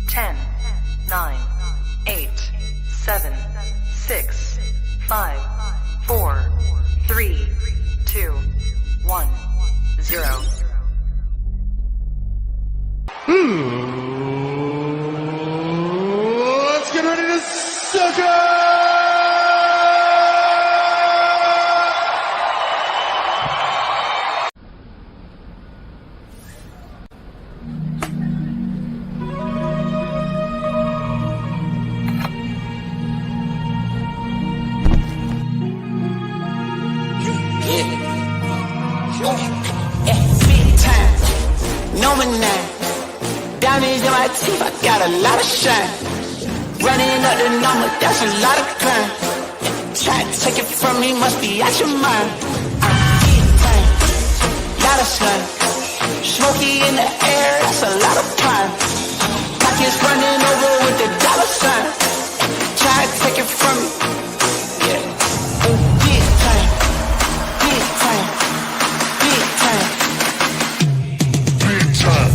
Ten, 9, 8, 7, 6, 5, 4, 3, 2, 1, 0. Let's get ready to sucker! Diamonds in my teeth, I got a lot of shine. Running up the number, that's a lot of crime. Try to take it from me, must be out your mind. I'm big time, lot of sun. Smoky in the air, that's a lot of pine. Pockets running over with the dollar sign. Try to take it from me, yeah. Big time, big time, big time, big time.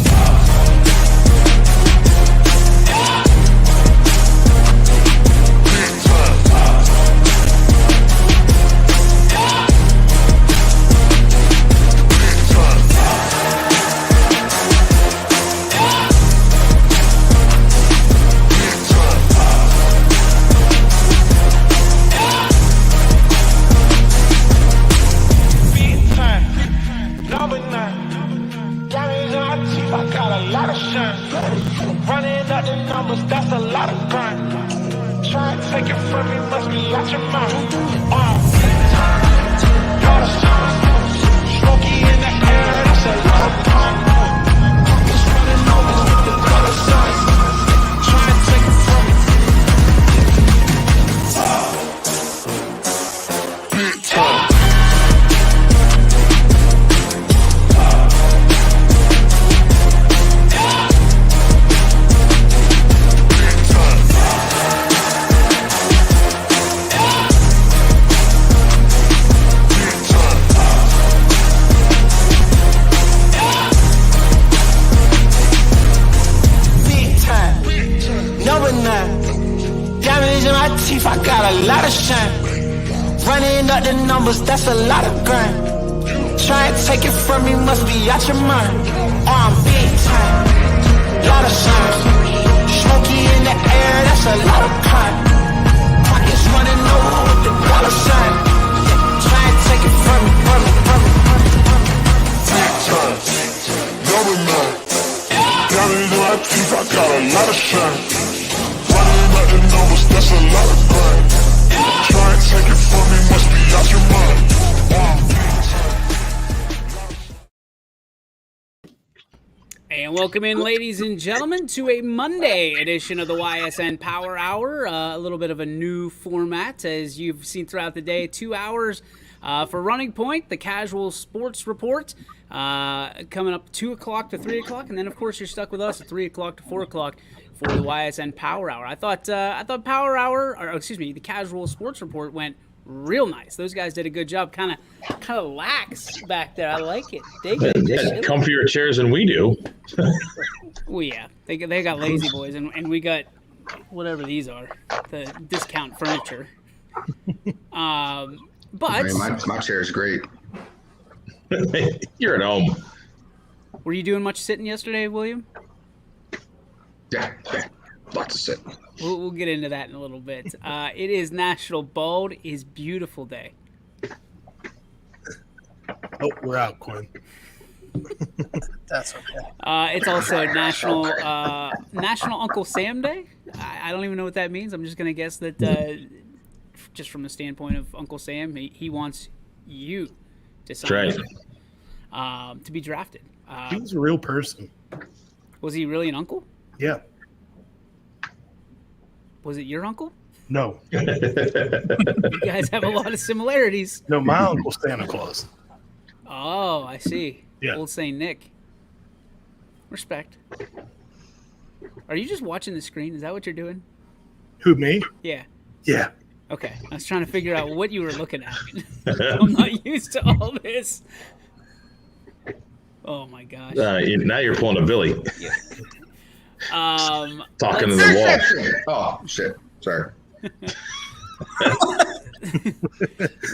That's a lot of grind. Try and take it from me, must be out your mind. I'm big time, lot of shine. Smoky in the air, that's a lot of crime. Pockets running over with the dollar sign. Try and take it from me, from me, from me. Big time, number 9. Diamonds in my teeth, I got a lot of shine. Running up the numbers, that's a lot of grind. Try and take it from me, must be out your mind. And welcome in, ladies and gentlemen, to a Monday edition of the YSN Power Hour. A little bit of a new format, as you've seen throughout the day. 2 hours for Running Point, the casual sports report, coming up 2 o'clock to 3 o'clock. And then, of course, you're stuck with us at 3 o'clock to 4 o'clock for the YSN Power Hour. I thought Power Hour, or excuse me, the casual sports report went real nice. Those guys did a good job. Kind of lax back there. I like it. They got comfier chairs than we do. Well, yeah, they got lazy boys, and we got whatever these are, the discount furniture. But my chair is great. You're at home. Were you doing much sitting yesterday, William? Yeah, lots of sitting. We'll get into that in a little bit. It is National Bald is Beautiful Day. Oh, we're out, Quinn. That's okay. It's also National Uncle Sam Day. I don't even know what that means. I'm just going to guess that just from the standpoint of Uncle Sam, he wants you to sign to be drafted. He was a real person. Was he really an uncle? Yeah. Was it your uncle? No. You guys have a lot of similarities. No, my uncle's Santa Claus. Oh, I see. Yeah. Old Saint Nick. Respect. Are you just watching the screen? Is that what you're doing? Who, me? Yeah. Yeah. Okay, I was trying to figure out what you were looking at. I'm not used to all this. Oh my gosh. Now you're pulling a Billy. Talking to the wall. Oh shit! Sorry.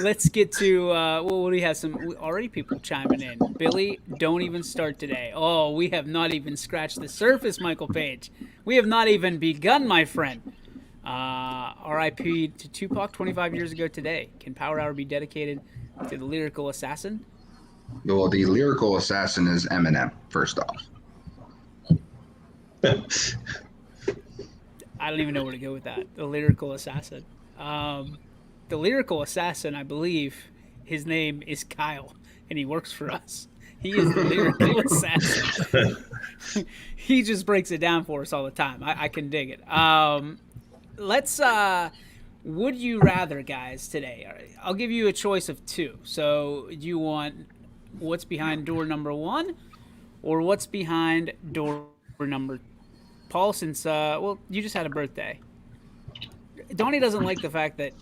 Let's get to well, we have some already people chiming in. Billy, don't even start today. Oh, we have not even scratched the surface, Michael Page. We have not even begun, my friend. R.I.P. to Tupac 25 years ago today. Can Power Hour be dedicated to the lyrical assassin? Well, the lyrical assassin is Eminem. First off. I don't even know where to go with that. The lyrical assassin. The lyrical assassin, I believe, his name is Kyle, and he works for us. He is the lyrical assassin. He just breaks it down for us all the time. I can dig it. Let's would you rather, guys, today? I'll give you a choice of two. So do you want what's behind door number 1 or what's behind door number 2? Paul, since well, you just had a birthday. Donnie doesn't like the fact that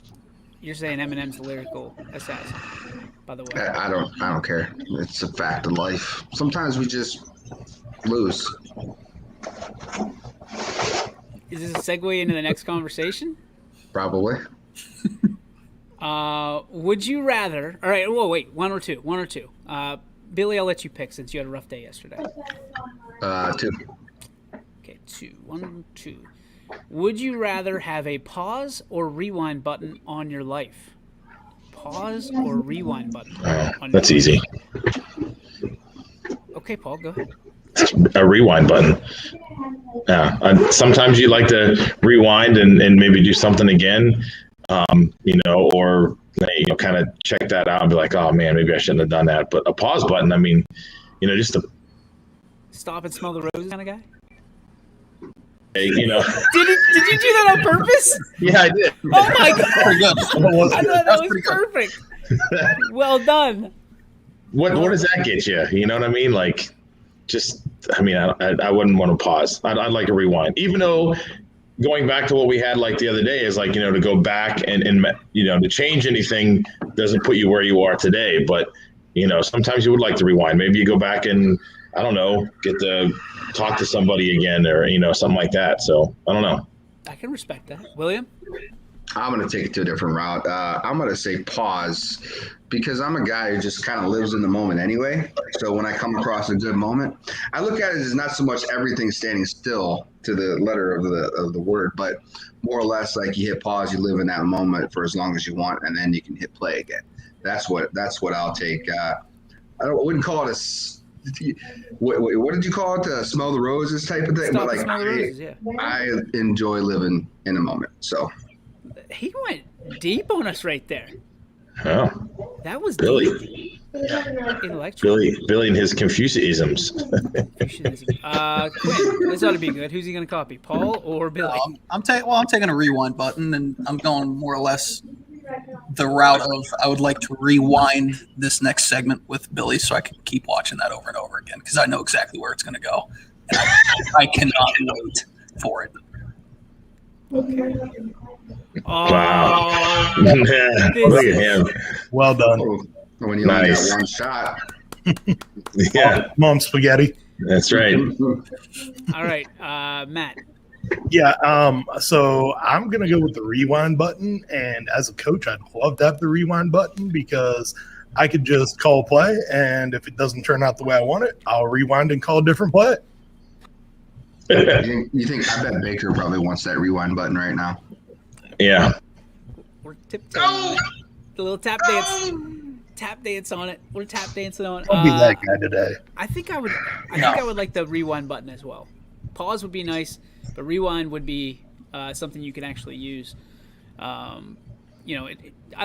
you're saying Eminem's the lyrical assassin, by the way. I don't care. It's a fact of life. Sometimes we just lose. Is this a segue into the next conversation? Probably. Would you rather? All right. Whoa, wait. One or two. Billy, I'll let you pick since you had a rough day yesterday. 2. Okay, 2. 1, 2. Would you rather have a pause or rewind button on your life? Pause or rewind button? That's easy. Okay, Paul, go ahead. A rewind button. Yeah. Sometimes you like to rewind and maybe do something again, or kind of check that out and be like, oh man, maybe I shouldn't have done that. But a pause button, I mean, just a stop and smell the roses kind of guy. Did you do that on purpose? Yeah, I did. Oh my god! I thought that was perfect. Well done. What does that get you? You know what I mean? Like, I wouldn't want to pause. I'd like a rewind, even though going back to what we had like the other day is like, to go back and to change anything doesn't put you where you are today. But, sometimes you would like to rewind. Maybe you go back and, I don't know, get to talk to somebody again or, something like that. So I don't know. I can respect that. William? I'm going to take it to a different route. I'm going to say pause because I'm a guy who just kind of lives in the moment anyway. So when I come across a good moment, I look at it as not so much everything standing still to the letter of the word, but more or less like you hit pause, you live in that moment for as long as you want, and then you can hit play again. That's what I'll take. I wouldn't call it what did you call it? Smell the roses type of thing. Stop and smell the roses, yeah. I enjoy living in the moment. So he went deep on us right there. Oh, that was Billy. Deep. Intellectual. Billy and his Confucianisms. Quinn, this ought to be good. Who's he going to copy, Paul or Billy? I'm taking a rewind button, and I'm going more or less the route of I would like to rewind this next segment with Billy so I can keep watching that over and over again because I know exactly where it's going to go. And I cannot wait for it. Okay. Oh, wow. Look at him. Well done. When you only got one shot. Yeah. Mom spaghetti. That's right. All right, Matt. Yeah, so I'm going to go with the rewind button. And as a coach, I'd love to have the rewind button because I could just call a play. And if it doesn't turn out the way I want it, I'll rewind and call a different play. You think I bet Baker probably wants that rewind button right now. Yeah. We're tiptoeing. The little tap dance. Tap dance on it. We're tap dancing on it. I'll be that guy today. I think I would like the rewind button as well. Pause would be nice, but rewind would be something you can actually use. I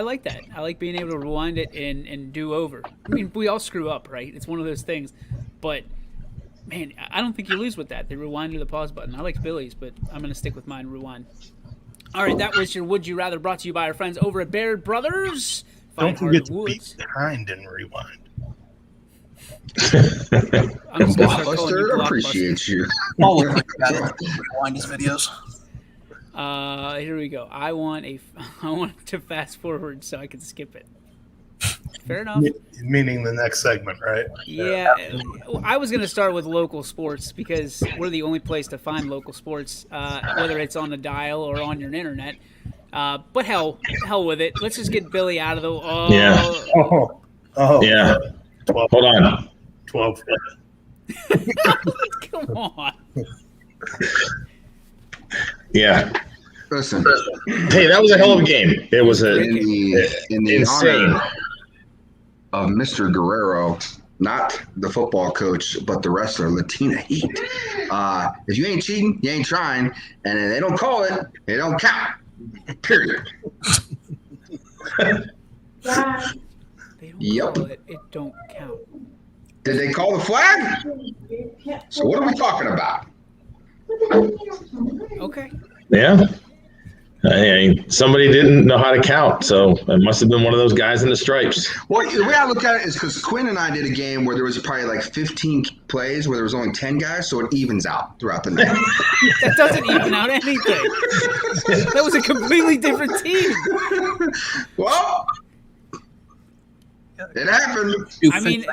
like that. I like being able to rewind it and do over. I mean, we all screw up, right? It's one of those things. But, man, I don't think you lose with that. The rewind or the pause button. I like Billy's, but I'm going to stick with mine, rewind. All right, that was your Would You Rather brought to you by our friends over at Baird Brothers. Don't forget to be behind and rewind. Blockbuster appreciates you. All of like that rewind his videos. Here we go. I want to fast forward so I can skip it. Fair enough. Meaning the next segment, right? Yeah, I was going to start with local sports because we're the only place to find local sports, whether it's on the dial or on your internet. But hell with it. Let's just get Billy out of the. Yeah. Oh, Yeah. 12. Hold on. 12. Come on. Yeah. Listen, Hey, that was a hell of a game. It was in the insane. honor of Mr. Guerrero, not the football coach, but the wrestler, Latina Heat. If you ain't cheating, you ain't trying, and if they don't call it, it don't count. Period. They don't Yep. call it. It don't count. Did they call the flag? So what are we talking about? Okay. Yeah. Somebody didn't know how to count, so it must have been one of those guys in the stripes. Well, the way I look at it is because Quinn and I did a game where there was probably like 15 plays where there was only 10 guys, so it evens out throughout the night. That doesn't even out anything. That was a completely different team. Well, it happened. I mean,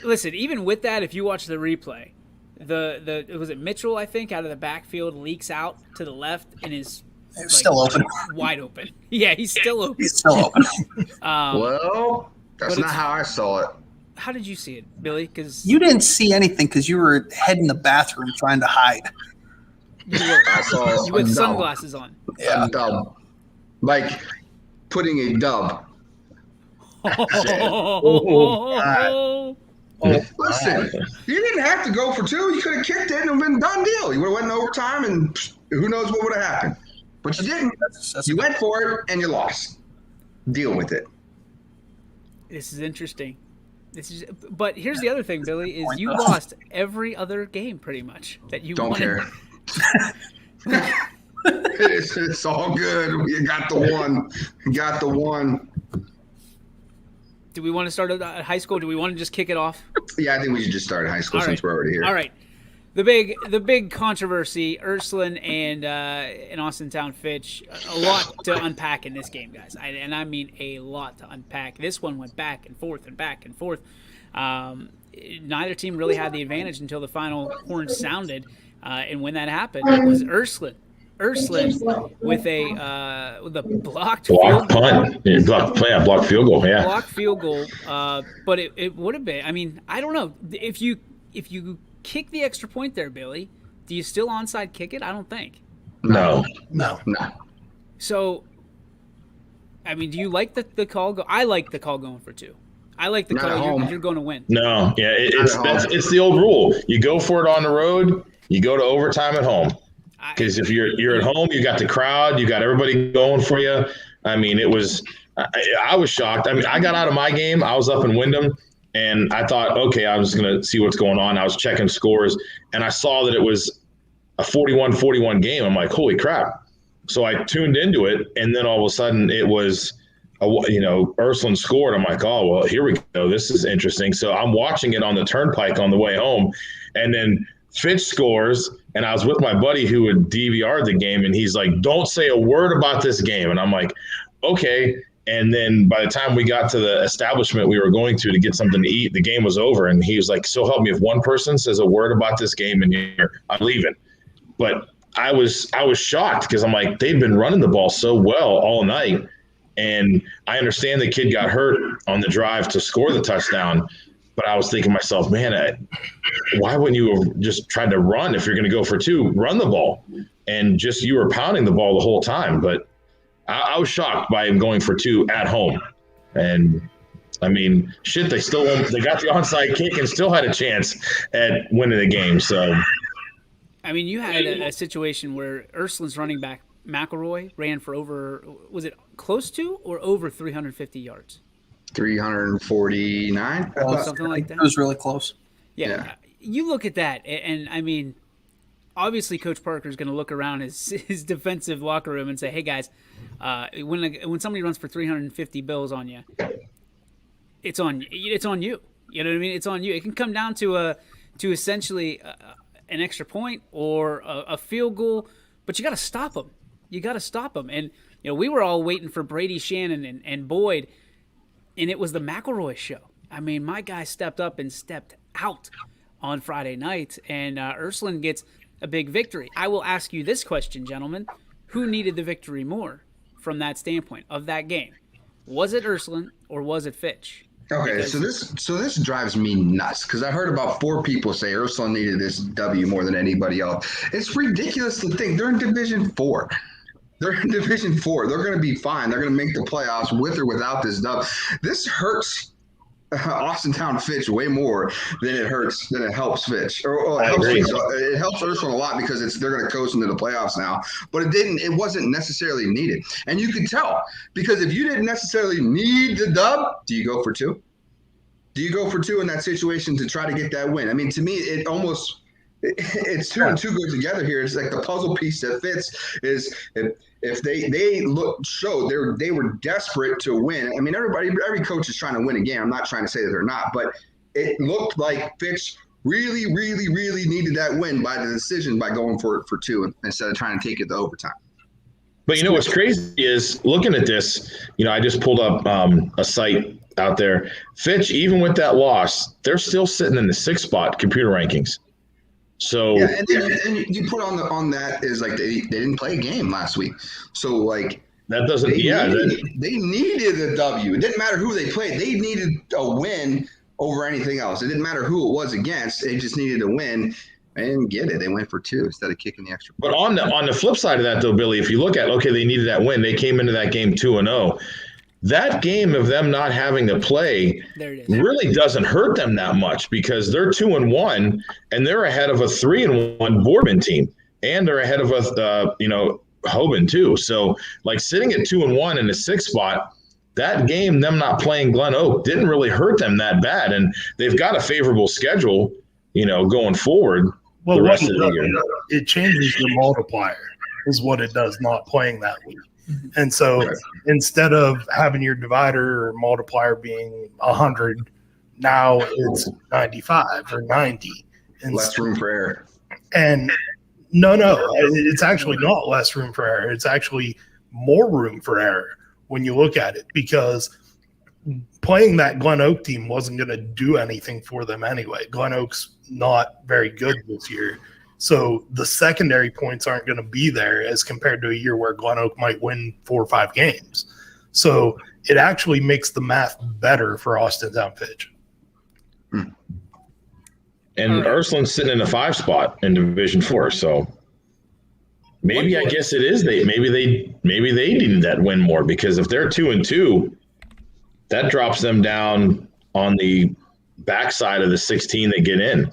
listen. Even with that, if you watch the replay, the was it Mitchell? I think out of the backfield leaks out to the left and is Still open. wide open. Yeah, he's still open. He's still open. Well, that's but not how I saw it. How did you see it, Billy? Because You didn't see anything because you were heading the bathroom trying to hide. you were I saw you with a dub. sunglasses on. Yeah. A dub. Like putting a dub. Oh, Listen, you didn't have to go for two. You could have kicked it and it would have been a done deal. You would have went in overtime and who knows what would have happened. But you didn't. You went for it and you lost. Deal with it. this is interesting. But here's the other thing, Billy, is you lost every other game pretty much that you Don't wanted. care. It's all good. You got the one. You got the one. Do we want to start at high school? Do we want to just kick it off? Yeah, I think we should just start at high school All since right. we're already here. All right. The big controversy, Ursuline and Austintown Fitch, a lot to unpack in this game, guys. And I mean a lot to unpack. This one went back and forth and back and forth. Neither team really had the advantage until the final horn sounded. And when that happened, it was Ursuline. Ursuline with a blocked field goal. Punt. Yeah, blocked field goal. Yeah. Blocked field goal. But it would have been. I mean, I don't know. If you kick the extra point there, Billy, do you still onside kick it? I don't think. No. So, I mean, do you like the call? I like the call going for two. I like the Not at call. home. You're going to win. No. Yeah. It's the old rule. You go for it on the road. You go to overtime at home. Because if you're at home, you got the crowd, you got everybody going for you. I mean, it was. I was shocked. I mean, I got out of my game. I was up in Wyndham. And I thought, okay, I was going to see what's going on. I was checking scores, and I saw that it was a 41-41 game. I'm like, holy crap. So I tuned into it, and then all of a sudden it was, Ursuline scored. I'm like, oh, well, here we go. This is interesting. So I'm watching it on the turnpike on the way home, and then Fitch scores, and I was with my buddy who had DVR'd the game, and he's like, don't say a word about this game. And I'm like, okay. And then by the time we got to the establishment we were going to get something to eat, the game was over. And he was like, so help me, if one person says a word about this game in here, I'm leaving. But I was shocked because I'm like, they've been running the ball so well all night. And I understand the kid got hurt on the drive to score the touchdown. But I was thinking to myself, man, why wouldn't you have just tried to run if you're going to go for two? Run the ball. And just you were pounding the ball the whole time. But I was shocked by him going for two at home. And, I mean, they got the onside kick and still had a chance at winning the game. So, I mean, you had a situation where Ursuline's running back, McElroy, ran for over, was it close to or over 350 yards? 349? Something like that. It was really close. Yeah. You look at that, and I mean, obviously Coach Parker's going to look around his defensive locker room and say, hey, guys, when somebody runs for 350 bills on you, it's on you. You know what I mean? It's on you. It can come down to essentially an extra point or a field goal, but you got to stop them. You got to stop them. And we were all waiting for Brady Shannon and Boyd, and it was the McElroy show. I mean, my guy stepped up and stepped out on Friday night, and Ursuline gets a big victory. I will ask you this question, gentlemen: who needed the victory more from that standpoint of that game? Was it Ursuline or was it Fitch? Okay, so this drives me nuts because I heard about 4 people say Ursuline needed this W more than anybody else. It's ridiculous to think they're in Division 4. They're in Division 4. They're going to be fine. They're going to make the playoffs with or without this dub. This hurts Austintown Fitch way more than it helps Fitch. It helps Ursuline a lot because they're going to coast into the playoffs now. But it wasn't necessarily needed. And you could tell because if you didn't necessarily need the dub, do you go for 2? Do you go for 2 in that situation to try to get that win? I mean, to me, it's 2 and 2 go together here. It's like the puzzle piece that fits is if they were desperate to win. I mean, every coach is trying to win a game. I'm not trying to say that they're not, but it looked like Fitch really, really, really needed that win by the decision by going for 2 instead of trying to take it to overtime. But what's crazy is looking at this. I just pulled up a site out there. Fitch, even with that loss, they're still sitting in the 6th spot computer rankings. So yeah, and you put on that is like they didn't play a game last week, so like that doesn't. They needed a W. It didn't matter who they played; they needed a win over anything else. It didn't matter who it was against; they just needed a win. And get it. They went for 2 instead of kicking the extra point. But on the flip side of that, though, Billy, if you look at they needed that win. They came into that game 2-0. That game of them not having to play really doesn't hurt them that much because they're 2-1 and they're ahead of a 3-1 Boardman team and they're ahead of a Hoban too. So like sitting at 2-1 in the 6th spot, that game them not playing Glen Oak didn't really hurt them that bad, and they've got a favorable schedule, going forward. Well, the rest of the year. It changes your multiplier, is what it does not playing that week. And so instead of having your divider or multiplier being 100, now it's 95 or 90. And less room for error. And no, it's actually not less room for error. It's actually more room for error when you look at it, because playing that Glen Oak team wasn't going to do anything for them anyway. Glen Oak's not very good this year. So the secondary points aren't going to be there as compared to a year where Glen Oak might win 4 or 5 games. So it actually makes the math better for Austintown Fitch. And Ursuline's sitting in the 5 spot in Division 4. So maybe I guess it is maybe they needed that win more, because if they're 2-2, that drops them down on the backside of the 16 that get in.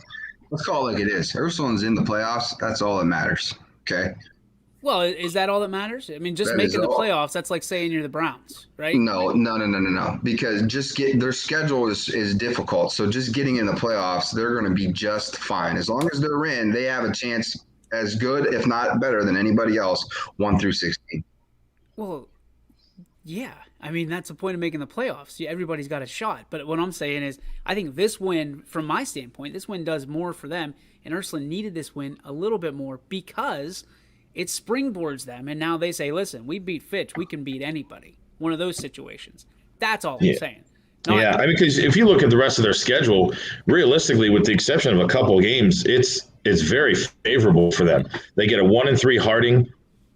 Let's call it like it is. Ursuline's in the playoffs. That's all that matters. Okay. Well, is that all that matters? I mean, just making the playoffs, that's like saying you're the Browns, right? No. Because their schedule is difficult. So just getting in the playoffs, they're going to be just fine. As long as they're in, they have a chance as good, if not better, than anybody else, 1 through 16. Well, yeah. I mean, that's the point of making the playoffs. Everybody's got a shot. But what I'm saying is, I think this win, from my standpoint, this win does more for them. And Ursuline needed this win a little bit more because it springboards them. And now they say, listen, we beat Fitch. We can beat anybody. One of those situations. That's all I'm saying. I mean, because if you look at the rest of their schedule, realistically, with the exception of a couple of games, it's very favorable for them. They get a 1-3 Harding.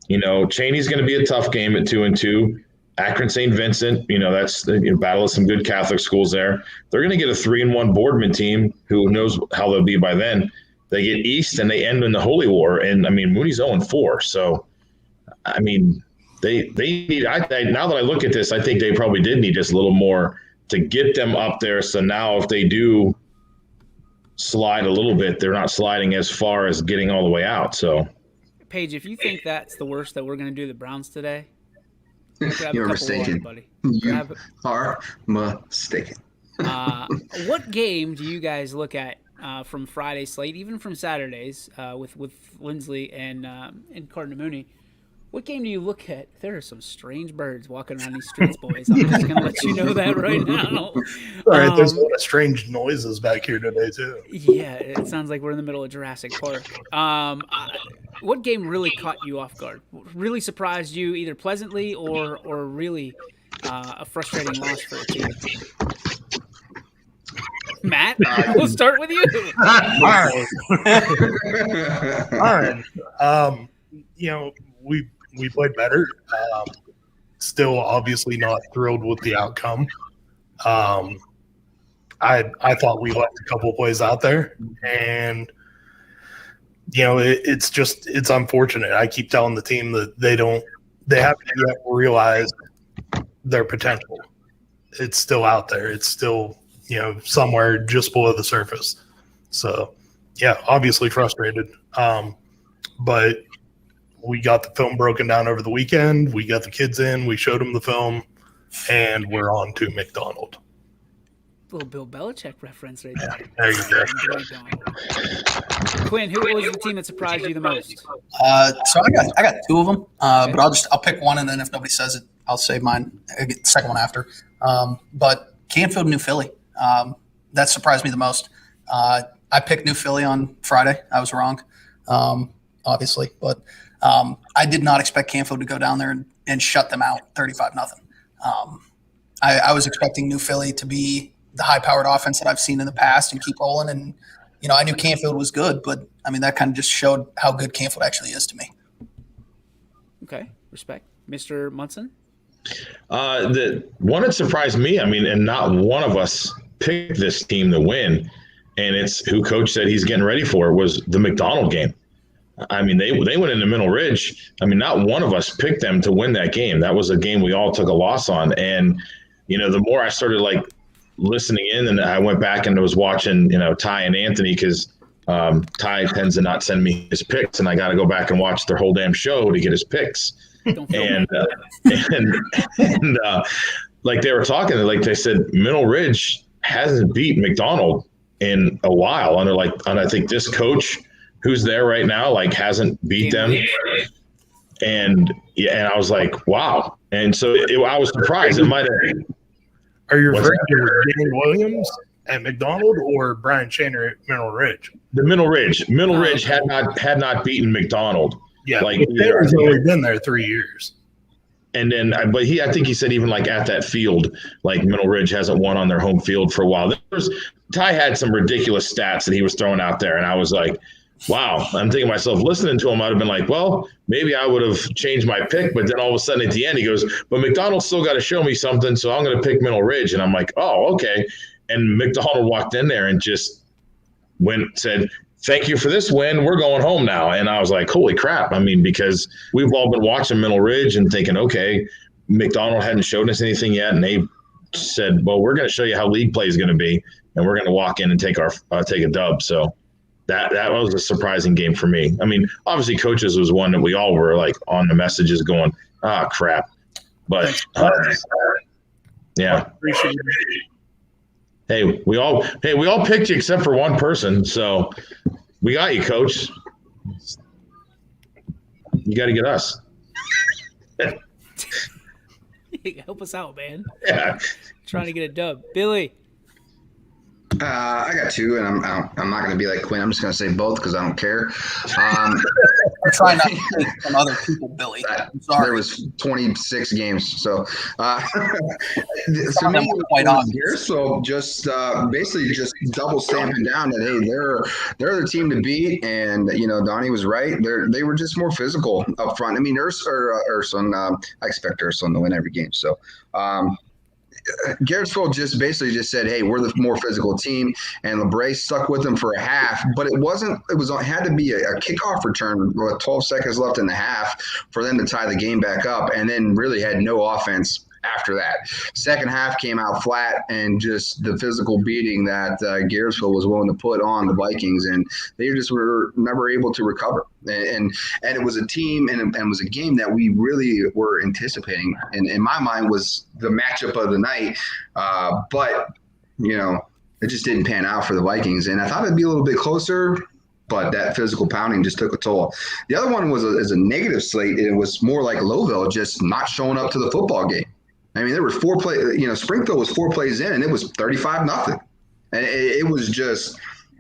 Cheney's going to be a tough game at 2-2. Akron St. Vincent, that's the battle of some good Catholic schools there. They're going to get a 3-1 Boardman team who knows how they'll be by then. They get East and they end in the Holy War. And I mean, Moody's 0-4. So, I mean, they need, now that I look at this, I think they probably did need just a little more to get them up there. So now if they do slide a little bit, they're not sliding as far as getting all the way out. So, Paige, if you think that's the worst that we're going to do the Browns today, you're mistaken. You are mistaken. What game do you guys look at from Friday's slate, even from Saturdays, with Lindsley and Cardinal Mooney? What game do you look at? There are some strange birds walking around these streets, boys. I'm just gonna let you know that right now. All right, there's a lot of strange noises back here today too. Yeah, it sounds like we're in the middle of Jurassic Park. What game really caught you off guard? Really surprised you, either pleasantly or really a frustrating loss for a team? Matt, we'll start with you. All right. All right. We played better. Still, obviously, not thrilled with the outcome. I thought we left a couple plays out there, and it's unfortunate. I keep telling the team that they haven't yet realized their potential. It's still out there. It's still somewhere just below the surface. So, yeah, obviously frustrated. But we got the film broken down over the weekend. We got the kids in. We showed them the film, and we're on to McDonald. Little Bill Belichick reference right there. There you go. Quinn, who was the team that surprised you the most? So I got two of them, but I'll pick one, and then if nobody says it, I'll say mine. I'll get the second one after. But Canfield, New Philly, that surprised me the most. I picked New Philly on Friday. I was wrong, obviously, but I did not expect Canfield to go down there and shut them out 35-0. I was expecting New Philly to be the high-powered offense that I've seen in the past and keep rolling. And, I knew Canfield was good, but, that kind of just showed how good Canfield actually is to me. Okay, respect. Mr. Munson? The one that surprised me, and not one of us picked this team to win, and it's who Coach said he's getting ready for, was the McDonald game. They went into Middle Ridge. Not one of us picked them to win that game. That was a game we all took a loss on. And, the more I started listening in, and I went back and was watching, Ty and Anthony, because Ty tends to not send me his picks, and I got to go back and watch their whole damn show to get his picks. And they were talking, they said Middle Ridge hasn't beat McDonald in a while under and I think this coach who's there right now hasn't beat them. And I was like, wow. And so I was surprised. It might have. Are you referring to Danny Williams at McDonald or Brian Shaner at Middle Ridge? The Middle Ridge had not beaten McDonald. Yeah, Shaner's only been there 3 years. And then, I think he said even at that field, Middle Ridge hasn't won on their home field for a while. Ty had some ridiculous stats that he was throwing out there, and I was like, wow. I'm thinking to myself, listening to him, I'd have been like, well, maybe I would have changed my pick. But then all of a sudden at the end, he goes, but McDonald's still got to show me something, so I'm going to pick Middle Ridge. And I'm like, oh, okay. And McDonald walked in there and just said, thank you for this win. We're going home now. And I was like, holy crap. Because we've all been watching Middle Ridge and thinking, okay, McDonald hadn't shown us anything yet. And they said, well, we're going to show you how league play is going to be. And we're going to walk in and take a dub. So that was a surprising game for me. Obviously coaches was one that we all were on the messages going, crap. But yeah. Appreciate it. Hey, we all picked you except for one person. So we got you, Coach. You got to get us. Help us out, man. Yeah. Trying to get a dub. Billy. I got two, and I'm not going to be like Quinn. I'm just going to say both because I don't care. I'm trying not to take from other people, Billy. I'm sorry. There was 26 games, so for me, so just basically just double stamping down that hey, they're the team to beat, and Donnie was right. They were just more physical up front. Urson, I expect Urson to win every game, so. Garrettsville just basically just said, hey, we're the more physical team, and LeBray stuck with them for a half, but it had to be a kickoff return with 12 seconds left in the half for them to tie the game back up, and then really had no offense after that. Second half came out flat, and just the physical beating that Garrettsville was willing to put on the Vikings, and they just were never able to recover. And it was a team and it was a game that we really were anticipating, and in my mind was the matchup of the night. But it just didn't pan out for the Vikings, and I thought it'd be a little bit closer. but that physical pounding just took a toll. The other one is a negative slate. It was more like Lowville just not showing up to the football game. I mean, there were Springfield was 4 plays in, and it was 35-0. And it was just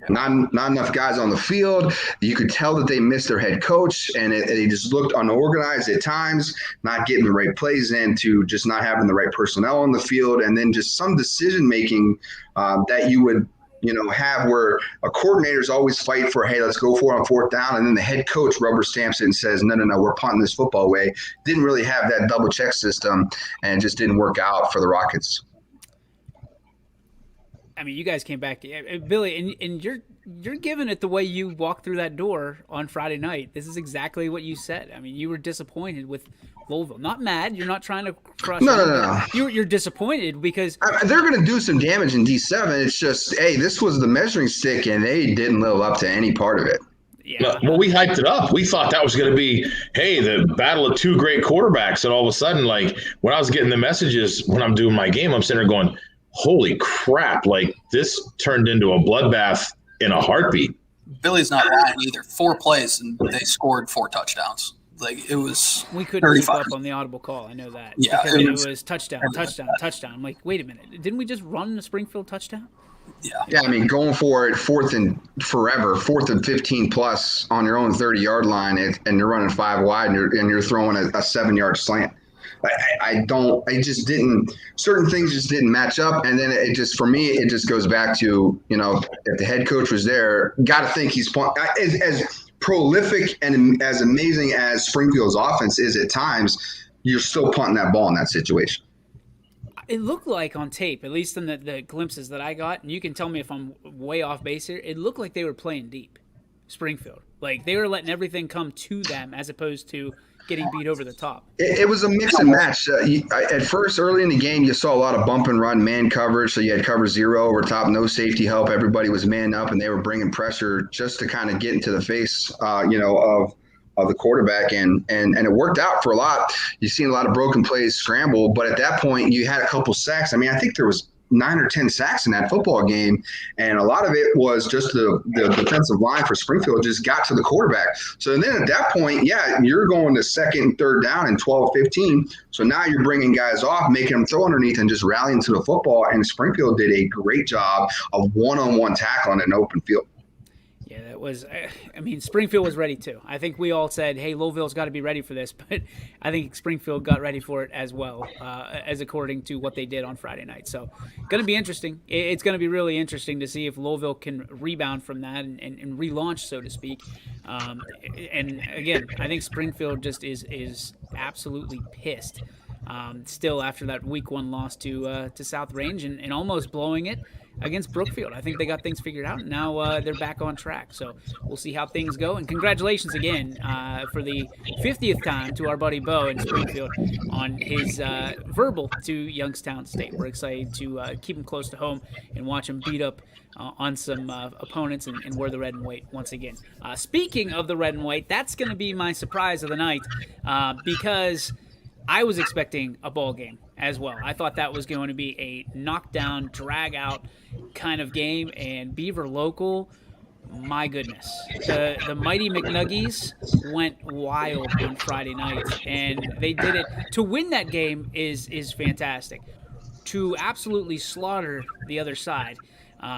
not enough guys on the field. You could tell that they missed their head coach, and they just looked unorganized at times, not getting the right plays in, to just not having the right personnel on the field, and then just some decision making that you would have where a coordinator's always fight for, hey, let's go for it on 4th down, and then the head coach rubber stamps it and says, no, we're punting this football away. Didn't really have that double check system, and it just didn't work out for the Rockets. I mean, you guys came back, Billy, and you're giving it the way you walked through that door on Friday night. This is exactly what you said. I mean, you were disappointed with Louisville. Not mad. You're not trying to crush. No. You're disappointed because they're going to do some damage in D7. It's just, hey, this was the measuring stick, and they didn't live up to any part of it. Yeah. Well, we hyped it up. We thought that was going to be, hey, the battle of 2 great quarterbacks, and all of a sudden, like when I was getting the messages when I'm doing my game, I'm sitting there going, holy crap, like this turned into a bloodbath in a heartbeat. Billy's not lying either. 4 plays and they scored 4 touchdowns. Like it was. We couldn't keep up on the audible call. I know that. Yeah, because it was touchdown. I'm like, wait a minute, didn't we just run the Springfield touchdown? Yeah. I mean, going for it 4th and 15 plus on your own 30-yard line, and you're running 5 wide, and you're throwing a 7-yard slant. Certain things just didn't match up. And then for me, it just goes back to, if the head coach was there, got to think he's as prolific and as amazing as Springfield's offense is at times, you're still punting that ball in that situation. It looked like on tape, at least in the glimpses that I got, and you can tell me if I'm way off base here, it looked like they were playing deep, Springfield. Like they were letting everything come to them as opposed to getting beat over the top. It was a mix and match. At first, early in the game, you saw a lot of bump and run man coverage. So you had cover 0 over top, no safety help. Everybody was man up, and they were bringing pressure just to kind of get into the face, of the quarterback, and it worked out for a lot. You've seen a lot of broken plays, scramble, but at that point, you had a couple sacks. I mean, I think there was 9 or 10 sacks in that football game, and a lot of it was just the defensive line for Springfield just got to the quarterback. So then at that point, you're going to 2nd, 3rd down and 12, 15. So now you're bringing guys off, making them throw underneath and just rallying to the football, and Springfield did a great job of one-on-one tackle in an open field. Yeah, that was – I mean, Springfield was ready too. I think we all said, hey, Lowville's got to be ready for this, but I think Springfield got ready for it as well, as according to what they did on Friday night. So going to be interesting. It's going to be really interesting to see if Lowville can rebound from that and relaunch, so to speak. And, again, I think Springfield just is absolutely pissed still after that Week 1 loss to South Range and almost blowing it against Brookfield. I think they got things figured out, and now they're back on track. So we'll see how things go. And congratulations again for the 50th time to our buddy Bo in Springfield on his verbal to Youngstown State. We're excited to keep him close to home and watch him beat up on some opponents and wear the red and white once again. Speaking of the red and white, that's going to be my surprise of the night because I was expecting a ball game as well. I thought that was going to be a knockdown, drag-out kind of game, and Beaver Local, my goodness. The mighty McNuggies went wild on Friday night, and they did it. To win that game is fantastic. To absolutely slaughter the other side,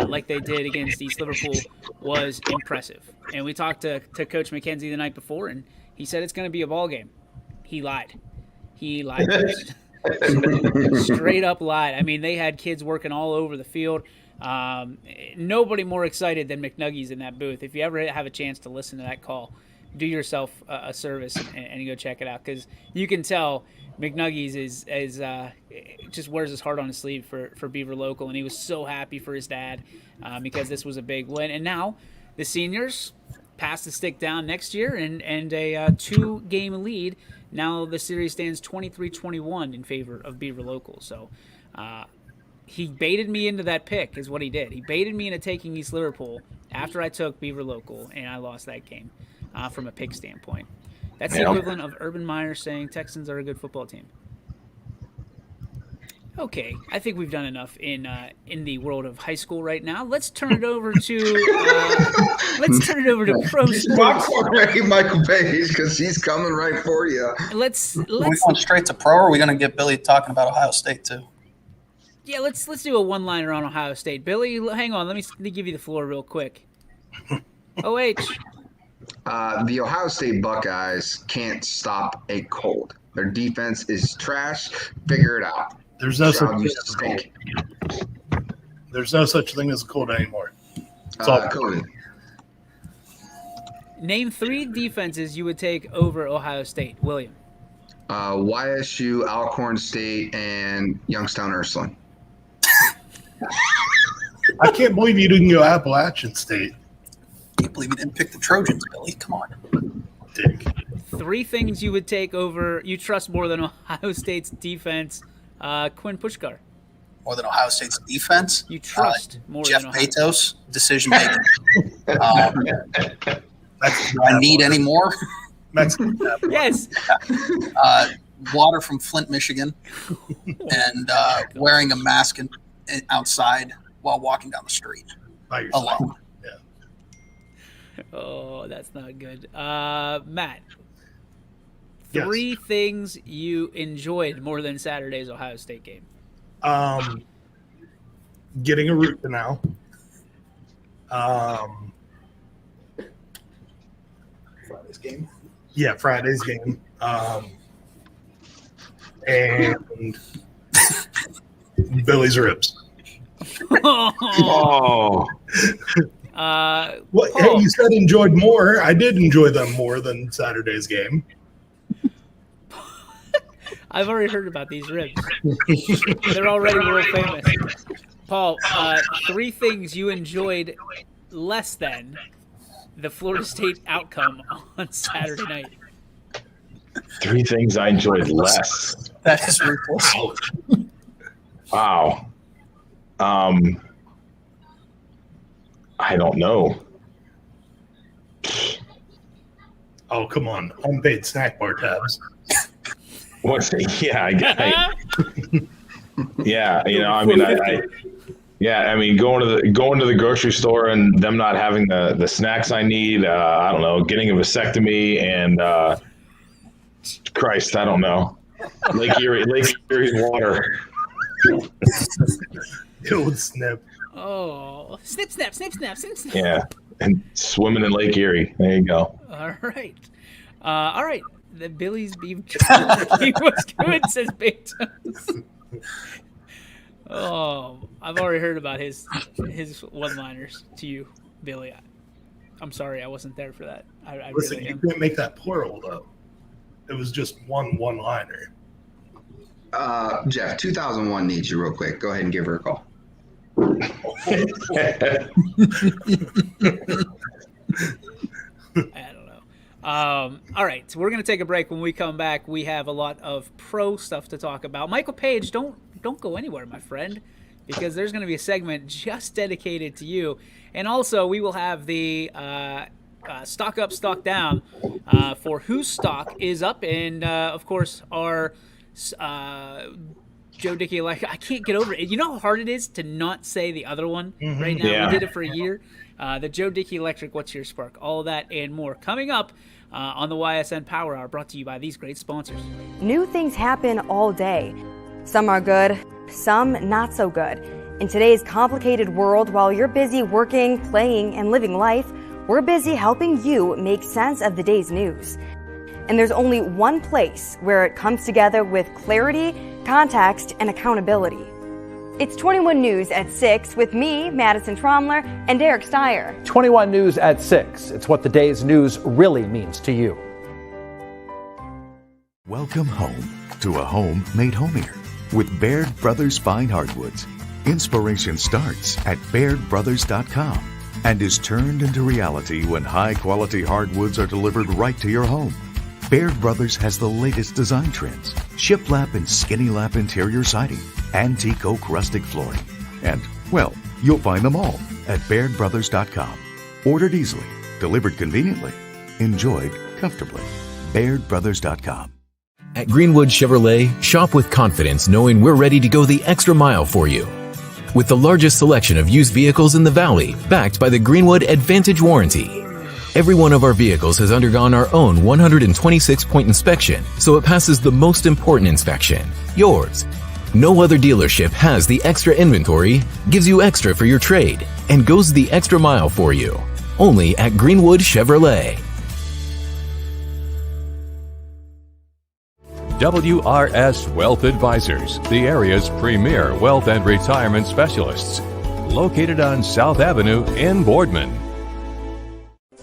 like they did against East Liverpool, was impressive. And we talked to Coach McKenzie the night before, and he said it's going to be a ball game. He lied. He lied to us. Straight up lied. I mean, they had kids working all over the field. Nobody more excited than McNuggies in that booth. If you ever have a chance to listen to that call, do yourself a service and go check it out, because you can tell McNuggies is just wears his heart on his sleeve for Beaver Local, and he was so happy for his dad because this was a big win. And now the seniors pass the stick down next year and a 2-game lead. Now the series stands 23-21 in favor of Beaver Local. So he baited me into that pick is what he did. He baited me into taking East Liverpool after I took Beaver Local, and I lost that game from a pick standpoint. That's the equivalent of Urban Meyer saying Texans are a good football team. Okay, I think we've done enough in the world of high school right now. Let's turn it over to pro sports. Popcorn ready, Michael Page, because he's coming right for you. Let's Are we going straight to pro, or are we going to get Billy talking about Ohio State too? yeah, let's do a one-liner on Ohio State. Billy, hang on, let me give you the floor real quick. OH. The Ohio State Buckeyes can't stop a cold. Their defense is trash. Figure it out. There's no such thing as a cold. There's no such thing as a cold anymore. It's all Cody. Name 3 defenses you would take over Ohio State. William. YSU, Alcorn State, and Youngstown Ursuline. I can't believe you didn't go Appalachian State. I can't believe you didn't pick the Trojans, Billy. Come on. Dick. 3 things you would take over, you trust more than Ohio State's defense. Quinn Pushkar. More than Ohio State's defense. You trust more Jeff than Ohio Bezos, decision making. Do I need any more? Mexican. Yes. Water from Flint, Michigan, and wearing a mask outside while walking down the street By yourself. alone. Yeah. Oh, that's not good. Matt. Yes. 3 things you enjoyed more than Saturday's Ohio State game. Getting a root canal. Friday's game. Yeah, Friday's game. And Billy's ribs. Oh, Well, Paul. hey, you said enjoyed more. I did enjoy them more than Saturday's game. I've already heard about these ribs. They're already world famous. Paul, 3 things you enjoyed less than the Florida State outcome on Saturday night. 3 things I enjoyed less. That is ruthless. Wow. I don't know. Oh, come on. Unpaid snack bar tabs. What's yeah, yeah, you know, I mean, I mean, going to the grocery store and them not having the snacks I need. I don't know, getting a vasectomy and Christ, I don't know, Lake Erie's water. It would snip. Oh, snip, snap, snip, snap, snip, snap. Yeah, and swimming in Lake Erie. There you go. All right. All right. The Billy's beef jerky was good, says Bezos. Oh, I've already heard about his one-liners to you, Billy. I'm sorry I wasn't there for that. I Listen, really you am. couldn't make that plural, though. It was just one-liner. Jeff, 2001 needs you real quick. Go ahead and give her a call. I don't know. All right, so we're going to take a break. When we come back, we have a lot of pro stuff to talk about. Michael Page, don't go anywhere, my friend, because there's going to be a segment just dedicated to you. And also, we will have the stock up, stock down for whose stock is up. And, of course, our Joe Dickey Electric. I can't get over it. You know how hard it is to not say the other one right now? Yeah. We did it for a year. The Joe Dickey Electric, What's Your Spark? All of that and more coming up on the YSN Power Hour, brought to you by these great sponsors. New things happen all day. Some are good, some not so good. In today's complicated world, while you're busy working, playing, and living life, we're busy helping you make sense of the day's news. And there's only one place where it comes together with clarity, context, and accountability. It's 21 News at 6 with me, Madison Tromler, and Derek Steyer. 21 News at 6. It's what the day's news really means to you. Welcome home to a home made homier with Baird Brothers Fine Hardwoods. Inspiration starts at BairdBrothers.com and is turned into reality when high-quality hardwoods are delivered right to your home. Baird Brothers has the latest design trends, shiplap and skinny lap interior siding, antique oak rustic flooring, and, well, you'll find them all at BairdBrothers.com. Ordered easily, delivered conveniently, enjoyed comfortably. BairdBrothers.com. At Greenwood Chevrolet, shop with confidence knowing we're ready to go the extra mile for you. With the largest selection of used vehicles in the Valley, backed by the Greenwood Advantage Warranty. Every one of our vehicles has undergone our own 126-point inspection, so it passes the most important inspection, yours. No other dealership has the extra inventory, gives you extra for your trade, and goes the extra mile for you. Only at Greenwood Chevrolet. WRS Wealth Advisors, the area's premier wealth and retirement specialists. Located on South Avenue in Boardman.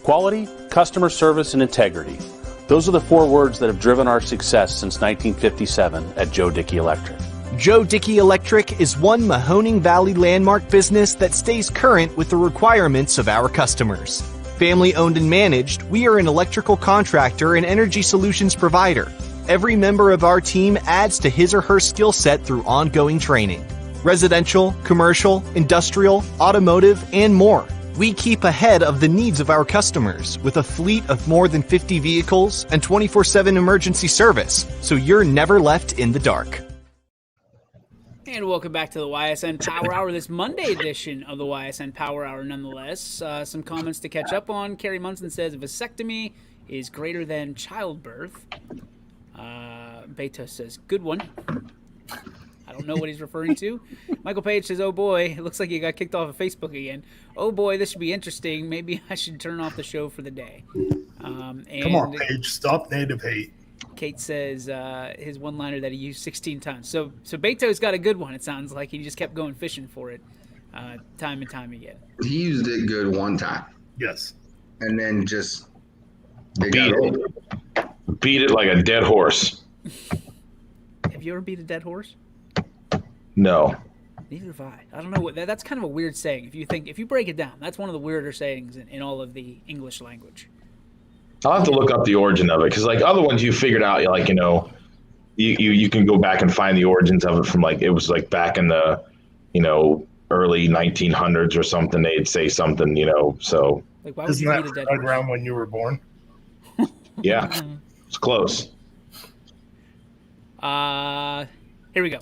Quality, customer service, and integrity. Those are the 4 words that have driven our success since 1957 at Joe Dickey Electric. Joe Dickey Electric is one Mahoning Valley landmark business that stays current with the requirements of our customers. Family owned and managed, we are an electrical contractor and energy solutions provider. Every member of our team adds to his or her skill set through ongoing training. Residential, commercial, industrial, automotive, and more. We keep ahead of the needs of our customers with a fleet of more than 50 vehicles and 24/7 emergency service, so you're never left in the dark. And welcome back to the YSN Power Hour, this Monday edition of the YSN Power Hour nonetheless. Some comments to catch up on. Carrie Munson says, vasectomy is greater than childbirth. Beto says, good one. I don't know what he's referring to. Michael Page says, oh boy, it looks like you got kicked off of Facebook again. Oh boy, this should be interesting. Maybe I should turn off the show for the day. And come on, Page, stop native hate. Kate says his one-liner that he used 16 times. So Beto's got a good one, it sounds like. He just kept going fishing for it time and time again. He used it good one time. Yes. And then just beat it like a dead horse. Have you ever beat a dead horse? No. Neither have I. I don't know what that's kind of a weird saying. If you break it down, that's one of the weirder sayings in all of the English language. I'll have to look up the origin of it because, like, other ones you figured out, like, you know, you can go back and find the origins of it from, like, it was like back in the, you know, early 1900s or something. They'd say something, you know. So like, why would isn't you that beat a dead right horse? around when you were born? Yeah, it's close. Here we go.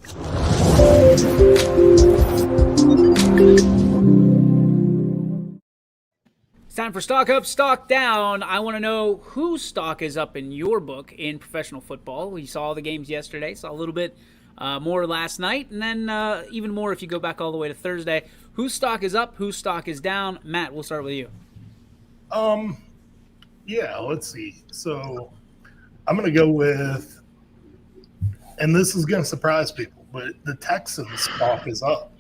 It's time for Stock Up, Stock Down. I want to know whose stock is up in your book in professional football. We saw the games yesterday, saw a little bit more last night, and then even more if you go back all the way to Thursday. Whose stock is up, whose stock is down? Matt, we'll start with you. Yeah, let's see. So I'm going to go with, and this is going to surprise people, but the Texans stock is up.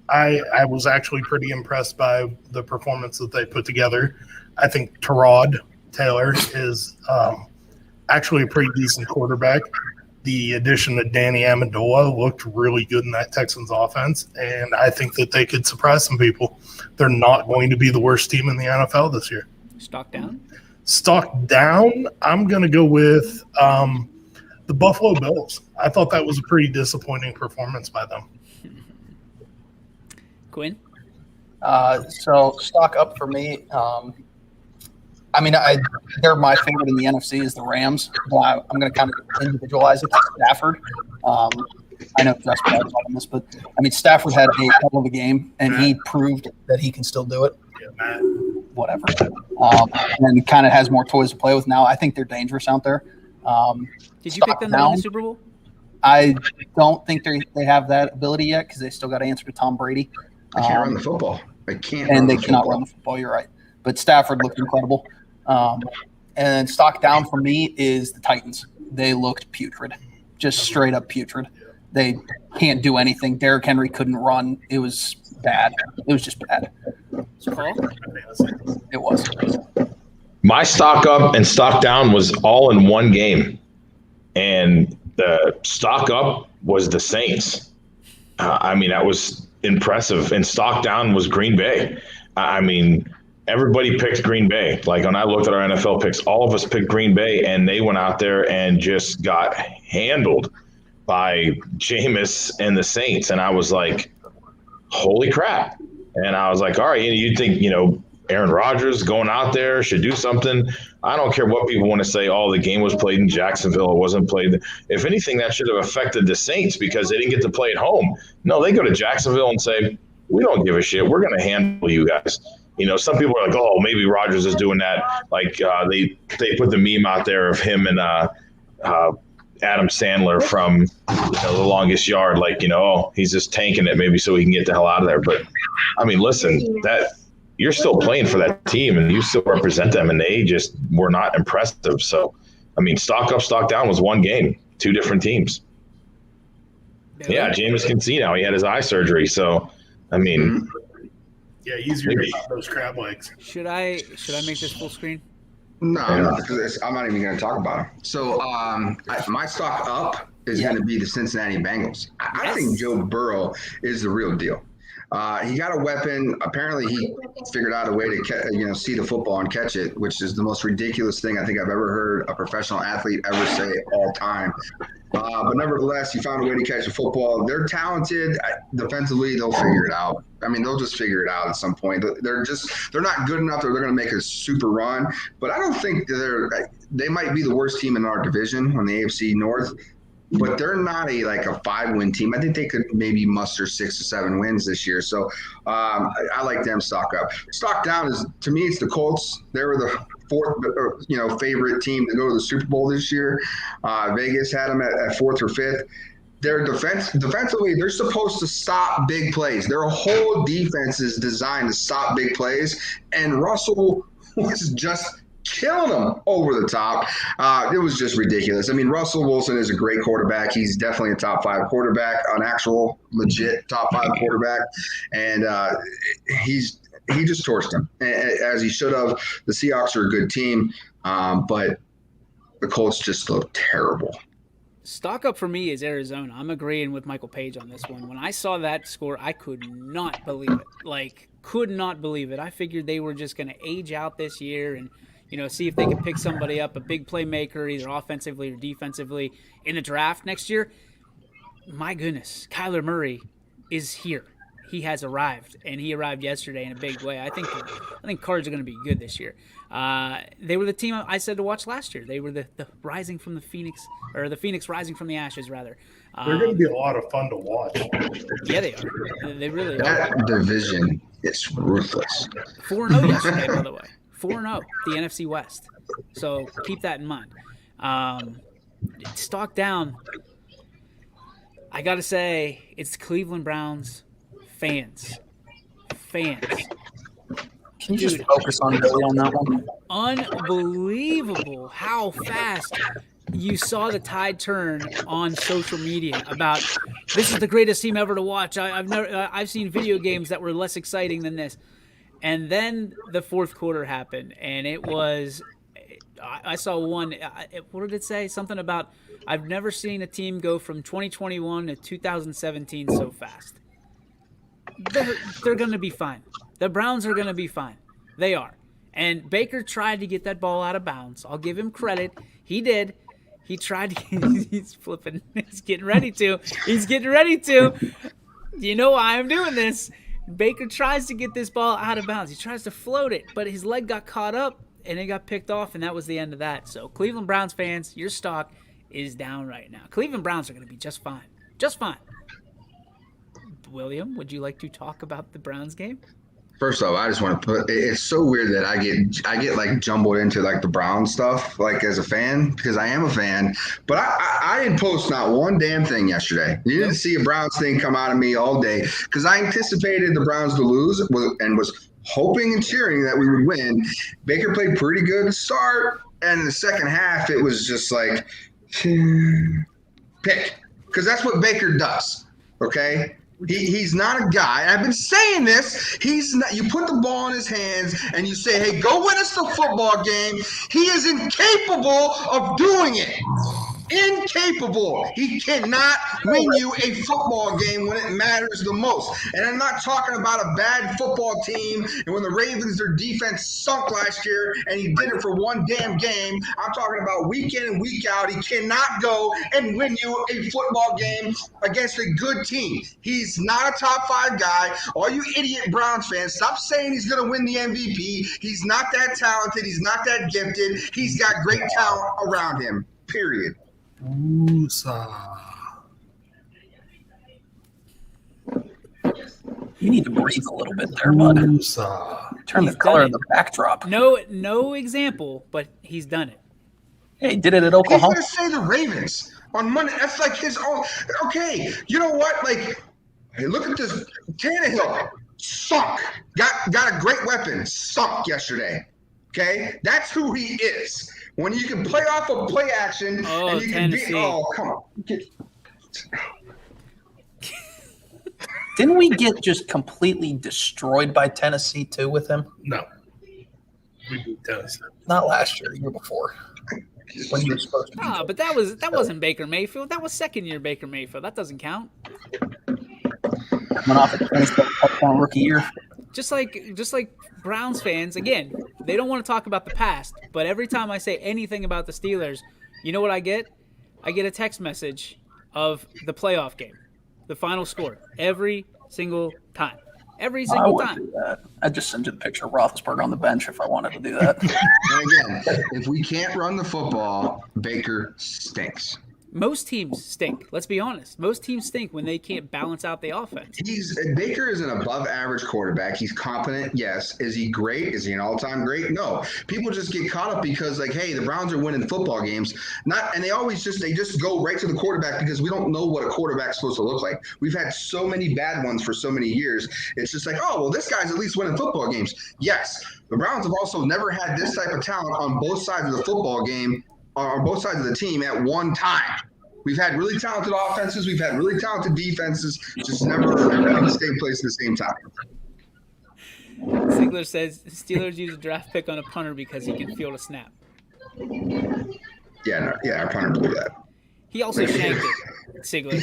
I was actually pretty impressed by the performance that they put together. I think Tyrod Taylor is actually a pretty decent quarterback. The addition of Danny Amendola looked really good in that Texans offense, and I think that they could surprise some people. They're not going to be the worst team in the NFL this year. Stock down? Stock down, I'm going to go with the Buffalo Bills. I thought that was a pretty disappointing performance by them. Quinn? So stock up for me. I mean, they're my favorite in the NFC is the Rams. But I'm going to kind of individualize it to Stafford. I know Dress bad on this, but I mean, Stafford had a hell of a game, and he proved that he can still do it. Whatever. And kind of has more toys to play with now. I think they're dangerous out there. Did you pick them to win the Super Bowl? I don't think they have that ability yet because they still got to answer to Tom Brady. I can't run the football. They can't. And they cannot run the football. You're right. But Stafford looked incredible. And stock down for me is the Titans. They looked putrid, just straight up putrid. They can't do anything. Derrick Henry couldn't run. It was bad. It was just bad. It was. My stock up and stock down was all in one game. And the stock up was the Saints. I mean, that was impressive. And stock down was Green Bay. I mean, everybody picked Green Bay. Like when I looked at our NFL picks, all of us picked Green Bay, and they went out there and just got handled by Jameis and the Saints. And I was like, holy crap. And I was like, all right, you'd think, you know, Aaron Rodgers going out there should do something. I don't care what people want to say. Oh, the game was played in Jacksonville. It wasn't played. If anything, that should have affected the Saints because they didn't get to play at home. No, they go to Jacksonville and say, we don't give a shit. We're going to handle you guys. You know, some people are like, oh, maybe Rodgers is doing that. Like they put the meme out there of him and Adam Sandler from The Longest Yard. Like, oh, he's just tanking it maybe so he can get the hell out of there. But, I mean, listen, that you're still playing for that team and you still represent them, and they just were not impressive. So, I mean, stock up, stock down was one game, two different teams. Yeah, Jameis can see now. He had his eye surgery. So, I mean – yeah, easier to pop those crab legs. Should I make this full screen? No, because I'm not even going to talk about it. So my stock up is going to be the Cincinnati Bengals. I think Joe Burrow is the real deal. He got a weapon. Apparently, he figured out a way to see the football and catch it, which is the most ridiculous thing I think I've ever heard a professional athlete ever say all time. But nevertheless, he found a way to catch a football. They're talented defensively. They'll figure it out. I mean, they'll just figure it out at some point. They're not good enough that they're going to make a super run. But I don't think they might be the worst team in our division on the AFC North. But they're not a 5-win team. I think they could maybe muster 6 or 7 wins this year. So I like them stock up. Stock down is, to me, it's the Colts. They were the fourth, favorite team to go to the Super Bowl this year. Vegas had them at 4th or 5th. Their defensively, they're supposed to stop big plays. Their whole defense is designed to stop big plays, and Russell was just killing them over the top. It was just ridiculous. I mean, Russell Wilson is a great quarterback. He's definitely a top 5 quarterback, an actual legit top 5 quarterback, and he just torched them as he should have. The Seahawks are a good team, but the Colts just look terrible. Stock up for me is Arizona. I'm agreeing with Michael Page on this one. When I saw that score, I could not believe it. Could not believe it. I figured they were just going to age out this year and see if they could pick somebody up, a big playmaker, either offensively or defensively, in the draft next year. My goodness, Kyler Murray is here. He has arrived, and he arrived yesterday in a big way. I think Cards are going to be good this year. They were the team I said to watch last year. They were the rising from the Phoenix, or the Phoenix rising from the ashes, rather. They're going to be a lot of fun to watch. Yeah, they are. They really are. That division is ruthless. 4-0 yesterday, by the way. 4-0, the NFC West. So keep that in mind. Stock down. I got to say, it's Cleveland Browns fans. Can you just focus on Billy on that one? Unbelievable how fast you saw the tide turn on social media about this is the greatest team ever to watch. I've seen video games that were less exciting than this. And then the fourth quarter happened, and it was I saw one. What did it say? Something about I've never seen a team go from 2021 to 2017 so fast. They're going to be fine. The Browns are going to be fine. They are. And Baker tried to get that ball out of bounds. I'll give him credit. He did. He tried to. He's flipping. He's getting ready to. You know why I'm doing this. Baker tries to get this ball out of bounds. He tries to float it, but his leg got caught up, and it got picked off, and that was the end of that. So Cleveland Browns fans, your stock is down right now. Cleveland Browns are going to be just fine. Just fine. William, would you like to talk about the Browns game? First off, I just want to put. It's so weird that I get jumbled into the Brown stuff as a fan, because I am a fan. But I didn't post not one damn thing yesterday. You didn't see a Browns thing come out of me all day because I anticipated the Browns to lose and was hoping and cheering that we would win. Baker played pretty good to start, and in the second half it was just pick, because that's what Baker does. Okay. He's not a guy. I've been saying this. He's not. You put the ball in his hands and you say, "Hey, go win us the football game." He is incapable of doing it. Incapable. He cannot win you a football game when it matters the most. And I'm not talking about a bad football team and when the Ravens, their defense sunk last year and he did it for one damn game. I'm talking about week in and week out. He cannot go and win you a football game against a good team. He's not a top 5 guy. All you idiot Browns fans, stop saying he's going to win the MVP. He's not that talented. He's not that gifted. He's got great talent around him, period. You need to breathe a little bit there, bud. Turn the color of the backdrop. No example, but he's done it. Hey, he did it at Oklahoma. He's going to say the Ravens on Monday. That's like his own. Okay, you know what? Like, hey, look at this. Tannehill sunk. Got a great weapon. Sunk yesterday. Okay, that's who he is. When you can play off of play action and you Tennessee. can be, oh, come on. Didn't we get just completely destroyed by Tennessee too with him? No. We beat Tennessee. Not last year, the year before. When he was supposed to be. But that wasn't Baker Mayfield. That was second year Baker Mayfield. That doesn't count. Coming off a 27-touchdown rookie year. Just like Browns fans, again, they don't want to talk about the past, but every time I say anything about the Steelers, you know what I get? I get a text message of the playoff game, the final score, every single time. Every single time. Do that. I'd just send you the picture of Roethlisberger on the bench if I wanted to do that. And again, if we can't run the football, Baker stinks. Most teams stink. Let's be honest. Most teams stink when they can't balance out the offense. Baker is an above-average quarterback. He's competent, yes. Is he great? Is he an all-time great? No. People just get caught up because, like, hey, the Browns are winning football games. And they just go right to the quarterback because we don't know what a quarterback's supposed to look like. We've had so many bad ones for so many years. It's just like, oh, well, this guy's at least winning football games. Yes. The Browns have also never had this type of talent on both sides of the football game, on both sides of the team at one time. We've had really talented offenses. We've had really talented defenses. Just never in the same place at the same time. Ziegler says Steelers use a draft pick on a punter because he can field a snap. Yeah, our punter blew that. He also shanked it, Ziegler.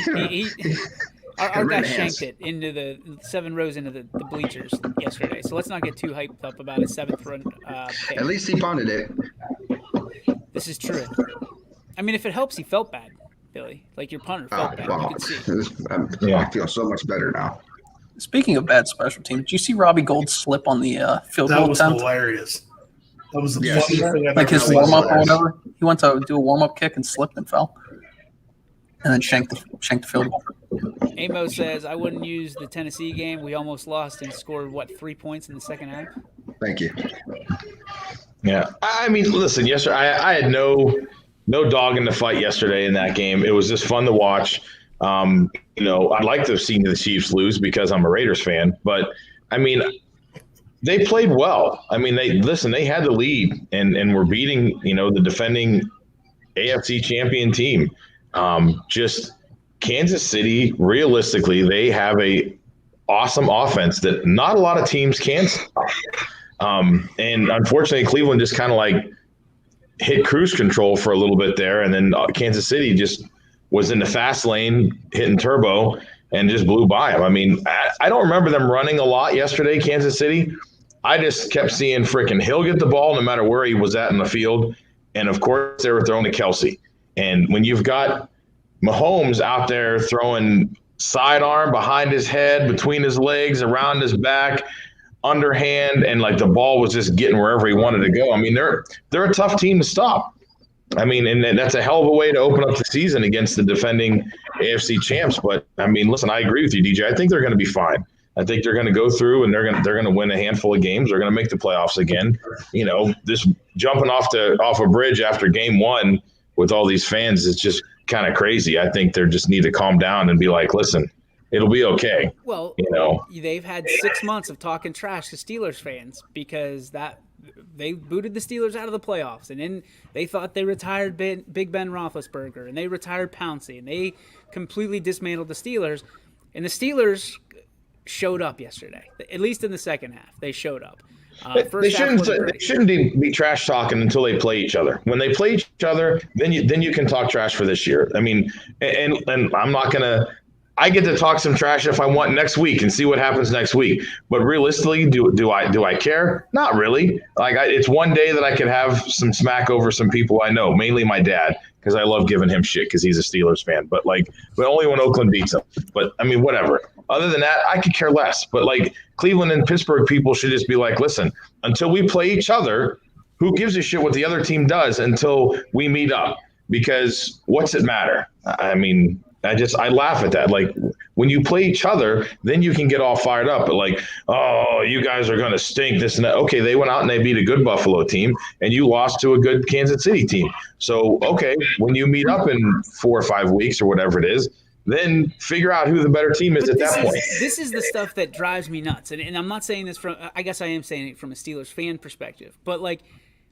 Our guy shanked it into the 7 rows into the bleachers yesterday. So let's not get too hyped up about a 7th run pick. At least he punted it. This is true. I mean, if it helps, he felt bad, Billy. Like your punter felt bad. Wow. You could see. I feel so much better now. Speaking of bad special teams, did you see Robbie Gold slip on the field goal attempt? That was hilarious. That was the funniest thing I've like ever his seen. warm up or whatever. He went to do a warm up kick and slipped and fell, and then shanked the field goal. Amo says I wouldn't use the Tennessee game. We almost lost and scored 3 points in the second half. Thank you. Yeah, I mean, listen. Yesterday, I had no dog in the fight yesterday in that game. It was just fun to watch. I'd like to have seen the Chiefs lose because I'm a Raiders fan, but I mean, they played well. I mean, they had the lead and were beating, the defending AFC champion team. Just Kansas City, realistically, they have a awesome offense that not a lot of teams can stop. And unfortunately, Cleveland just kind of like hit cruise control for a little bit there. And then Kansas City just was in the fast lane, hitting turbo, and just blew by them. I mean, I don't remember them running a lot yesterday, Kansas City. I just kept seeing freaking Hill get the ball no matter where he was at in the field. And, of course, they were throwing to Kelsey. And when you've got Mahomes out there throwing sidearm behind his head, between his legs, around his back, underhand, and like the ball was just getting wherever he wanted to go. I mean, they're a tough team to stop. I mean, and that's a hell of a way to open up the season against the defending AFC champs. But I mean, listen, I agree with you, DJ. I think they're going to be fine. I think they're going to go through and they're going to win a handful of games. They're going to make the playoffs again. This jumping off a bridge after game 1 with all these fans is just kind of crazy. I think they just need to calm down and be like, listen, it'll be okay. Well, they've had 6 months of talking trash to Steelers fans because they booted the Steelers out of the playoffs, and then they thought they retired Big Ben Roethlisberger, and they retired Pouncey, and they completely dismantled the Steelers. And the Steelers showed up yesterday, at least in the second half. They showed up. They shouldn't be trash talking until they play each other. When they play each other, then you can talk trash for this year. I mean, and I'm not gonna. I get to talk some trash if I want next week and see what happens next week. But realistically, do I care? Not really. Like it's one day that I could have some smack over some people I know, mainly my dad, because I love giving him shit because he's a Steelers fan. But only when Oakland beats them. But I mean, whatever. Other than that, I could care less. But like Cleveland and Pittsburgh people should just be like, listen, until we play each other, who gives a shit what the other team does until we meet up? Because what's it matter? I mean, I laugh at that. Like when you play each other, then you can get all fired up. But like, oh, you guys are going to stink this and that. Okay, they went out and they beat a good Buffalo team and you lost to a good Kansas City team. So, okay, when you meet up in 4 or 5 weeks or whatever it is, then figure out who the better team is at that point. This is the stuff that drives me nuts. And I'm not saying this from – I guess I am saying it from a Steelers fan perspective. But, like,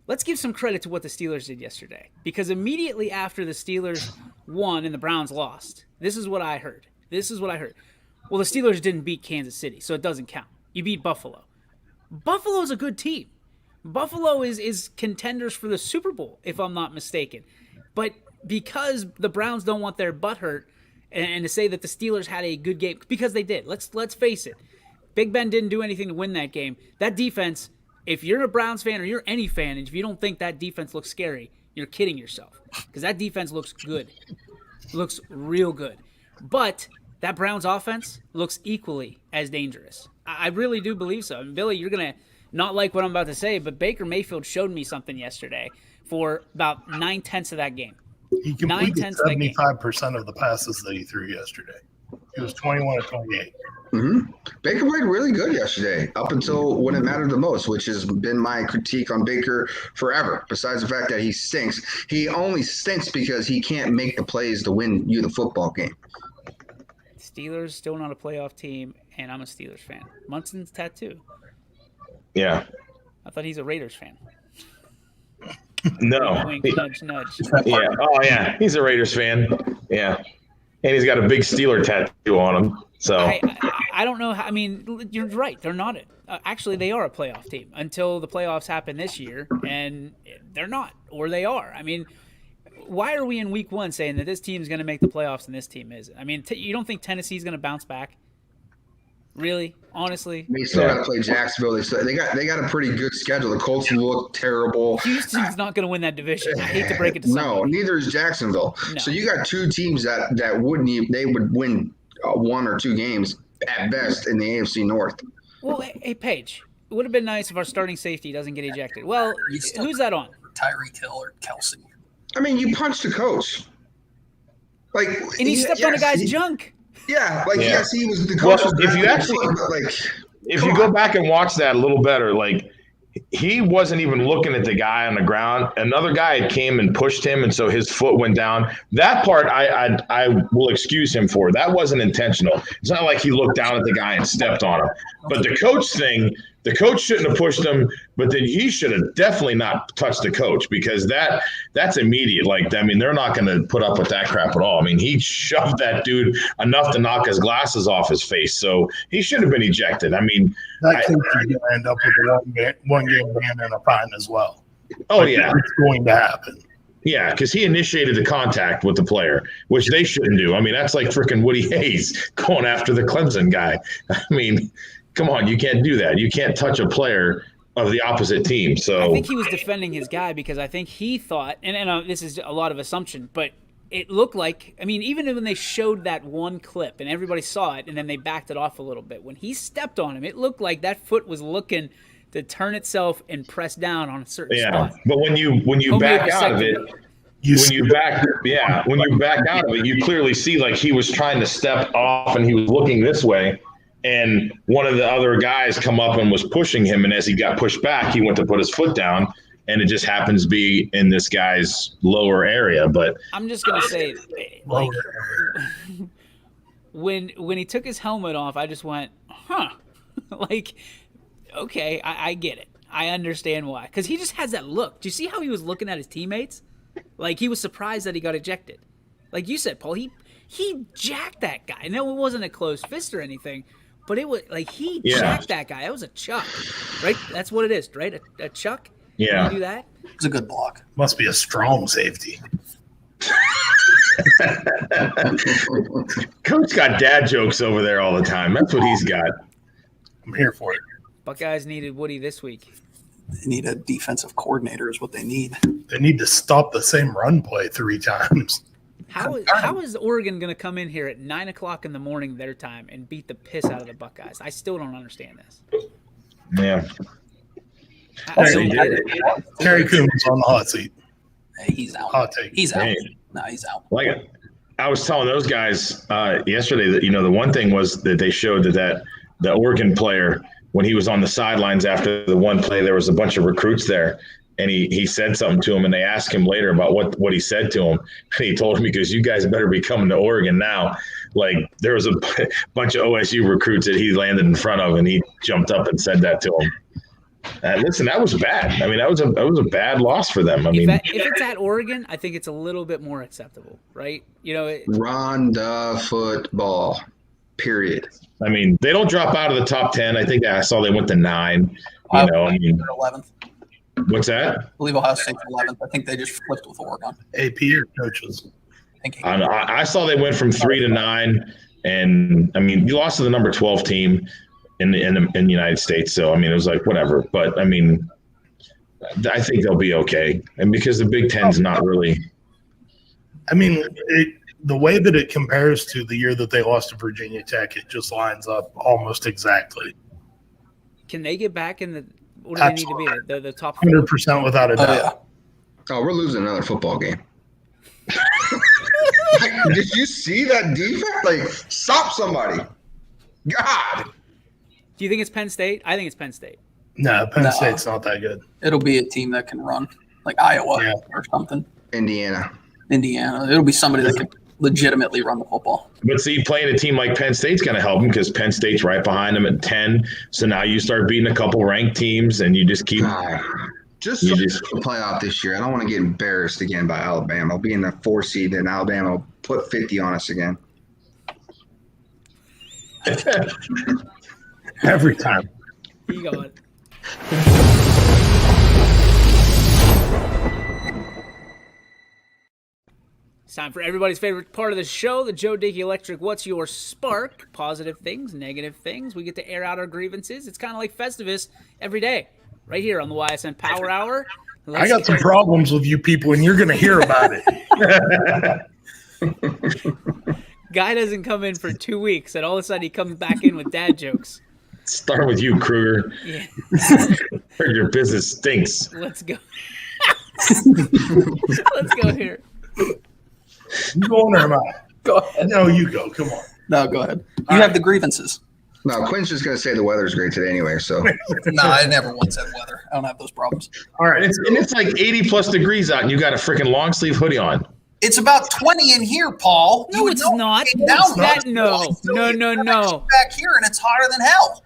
let's give some credit to what the Steelers did yesterday. Because immediately after the Steelers won and the Browns lost, this is what I heard. Well, the Steelers didn't beat Kansas City, so it doesn't count. You beat Buffalo. Buffalo's a good team. Buffalo is contenders for the Super Bowl, if I'm not mistaken. But because the Browns don't want their butt hurt, and to say that the Steelers had a good game, because they did. Let's face it. Big Ben didn't do anything to win that game. That defense, if you're a Browns fan or you're any fan, and if you don't think that defense looks scary, you're kidding yourself. Because that defense looks good. Looks real good. But that Browns offense looks equally as dangerous. I really do believe so. And Billy, you're going to not like what I'm about to say, but Baker Mayfield showed me something yesterday for about 9/10 of that game. He completed 75% of the passes that he threw yesterday. He was 21 of 28. Mm-hmm. Baker played really good yesterday, up until when it mattered the most, which has been my critique on Baker forever. Besides the fact that he stinks, he only stinks because he can't make the plays to win you the football game. Steelers still not a playoff team, and I'm a Steelers fan. Munson's tattoo. Yeah. I thought he's a Raiders fan. No. Wink, nudge, nudge. Yeah. Oh, yeah. He's a Raiders fan. Yeah. And he's got a big Steeler tattoo on him. So I don't know how. I mean, you're right. They're not it. Actually, they are a playoff team until the playoffs happen this year, and they're not, or they are. I mean, why are we in week 1 saying that this team is going to make the playoffs and this team isn't? I mean, you don't think Tennessee's going to bounce back? Really? Honestly? They still got to play Jacksonville. They got a pretty good schedule. The Colts look terrible. Houston's not going to win that division. I hate to break it to somebody. No, neither is Jacksonville. No. So you got two teams that wouldn't even, they would win 1 or 2 games at best in the AFC North. Well, hey, Paige, it would have been nice if our starting safety doesn't get ejected. Well, who's that on? Tyreek Hill or Kelsey. I mean, you punched the coach. And he stepped on a guy's junk. Yeah, yes, he was the coach. Well, if you go back and watch that a little better, like he wasn't even looking at the guy on the ground. Another guy had came and pushed him, and so his foot went down. That part I will excuse him for. That wasn't intentional. It's not like he looked down at the guy and stepped on him. But the coach thing, the coach shouldn't have pushed him, but then he should have definitely not touched the coach, because that's immediate. Like, I mean, they're not going to put up with that crap at all. I mean, he shoved that dude enough to knock his glasses off his face, so he should have been ejected. I mean, that coach is going to end up with a one game ban and a fine as well. Oh, yeah. It's going to happen. Yeah, because he initiated the contact with the player, which they shouldn't do. I mean, that's like freaking Woody Hayes going after the Clemson guy. I mean, come on, you can't do that. You can't touch a player of the opposite team. So I think he was defending his guy because I think he thought, and this is a lot of assumption, but it looked like, I mean, even when they showed that one clip and everybody saw it and then they backed it off a little bit, when he stepped on him, it looked like that foot was looking to turn itself and press down on a certain spot. But when you back out of it, when you back out of it, you clearly see like he was trying to step off and he was looking this way. And one of the other guys come up and was pushing him. And as he got pushed back, he went to put his foot down. And it just happens to be in this guy's lower area. But I'm just going to say, like, when he took his helmet off, I just went, huh. Like, okay, I get it. I understand why. Because he just has that look. Do you see how he was looking at his teammates? Like, he was surprised that he got ejected. Like you said, Paul, he jacked that guy. No, it wasn't a closed fist or anything. But it was like he Yeah. checked that guy. That was a chuck, right? That's what it is, right? A chuck. Yeah. Can you do that? It's a good block. Must be a strong safety. Coach got dad jokes over there all the time. That's what he's got. I'm here for it. Buckeyes needed Woody this week. They need a defensive coordinator is what they need. They need to stop the same run play 3 times. How is Oregon going to come in here at 9 o'clock in the morning their time and beat the piss out of the Buckeyes? I still don't understand this. Yeah. Terry Coombs on the hot seat. Hey, he's out. Hot take. He's out. Hey. No, he's out. Like I was telling those guys yesterday that the one thing was that they showed that the Oregon player, when he was on the sidelines after the one play, there was a bunch of recruits there, and he said something to him, and they asked him later about what he said to him, and he told him, because you guys better be coming to Oregon now. Like, there was a bunch of OSU recruits that he landed in front of, and he jumped up and said that to him. Listen, that was bad. I mean, that was a bad loss for them. I mean, if it's at Oregon, I think it's a little bit more acceptable, right? Run the football, period. I mean, they don't drop out of the top 10. I think I saw they went to 9. I mean, 11th. What's that? I believe Ohio State's 11th. I think they just flipped with Oregon. AP or coaches? I saw they went from 3 to 9, and I mean, you lost to the number 12 team in the United States. So I mean, it was like whatever. But I mean, I think they'll be okay, and because the Big Ten's not really. I mean, the way that it compares to the year that they lost to Virginia Tech, it just lines up almost exactly. Can they get back in the? What do they need to be? The top 100% without a doubt. Oh, we're losing another football game. Did you see that defense? Like, stop somebody. God. Do you think it's Penn State? I think it's Penn State. No, Penn State's not that good. It'll be a team that can run, like Iowa or something. Indiana. It'll be somebody that can legitimately run the football. But see, playing a team like Penn State's going to help them because Penn State's right behind them at 10. So now you start beating a couple ranked teams, and you just keep. Just the playoff this year. I don't want to get embarrassed again by Alabama. I'll be in the 4 seed, and Alabama will put 50 on us again. Every time. You got it. It's time for everybody's favorite part of the show, the Joe Dickey Electric What's Your Spark? Positive things, negative things. We get to air out our grievances. It's kind of like Festivus every day, right here on the YSN Power Hour. I got some problems with you people, and you're going to hear about it. Guy doesn't come in for 2 weeks, and all of a sudden he comes back in with dad jokes. Start with you, Kruger. Yeah. Heard your business stinks. Let's go. Let's go here. You going or am I? Go ahead. No, you go. Come on. No, go ahead. You have the grievances. No, Quinn's just going to say the weather's great today anyway, so. No, I never once said weather. I don't have those problems. All right. It's like 80-plus degrees out, and you got a freaking long-sleeve hoodie on. It's about 20 in here, Paul. No, it's not. No. Back here, and it's hotter than hell.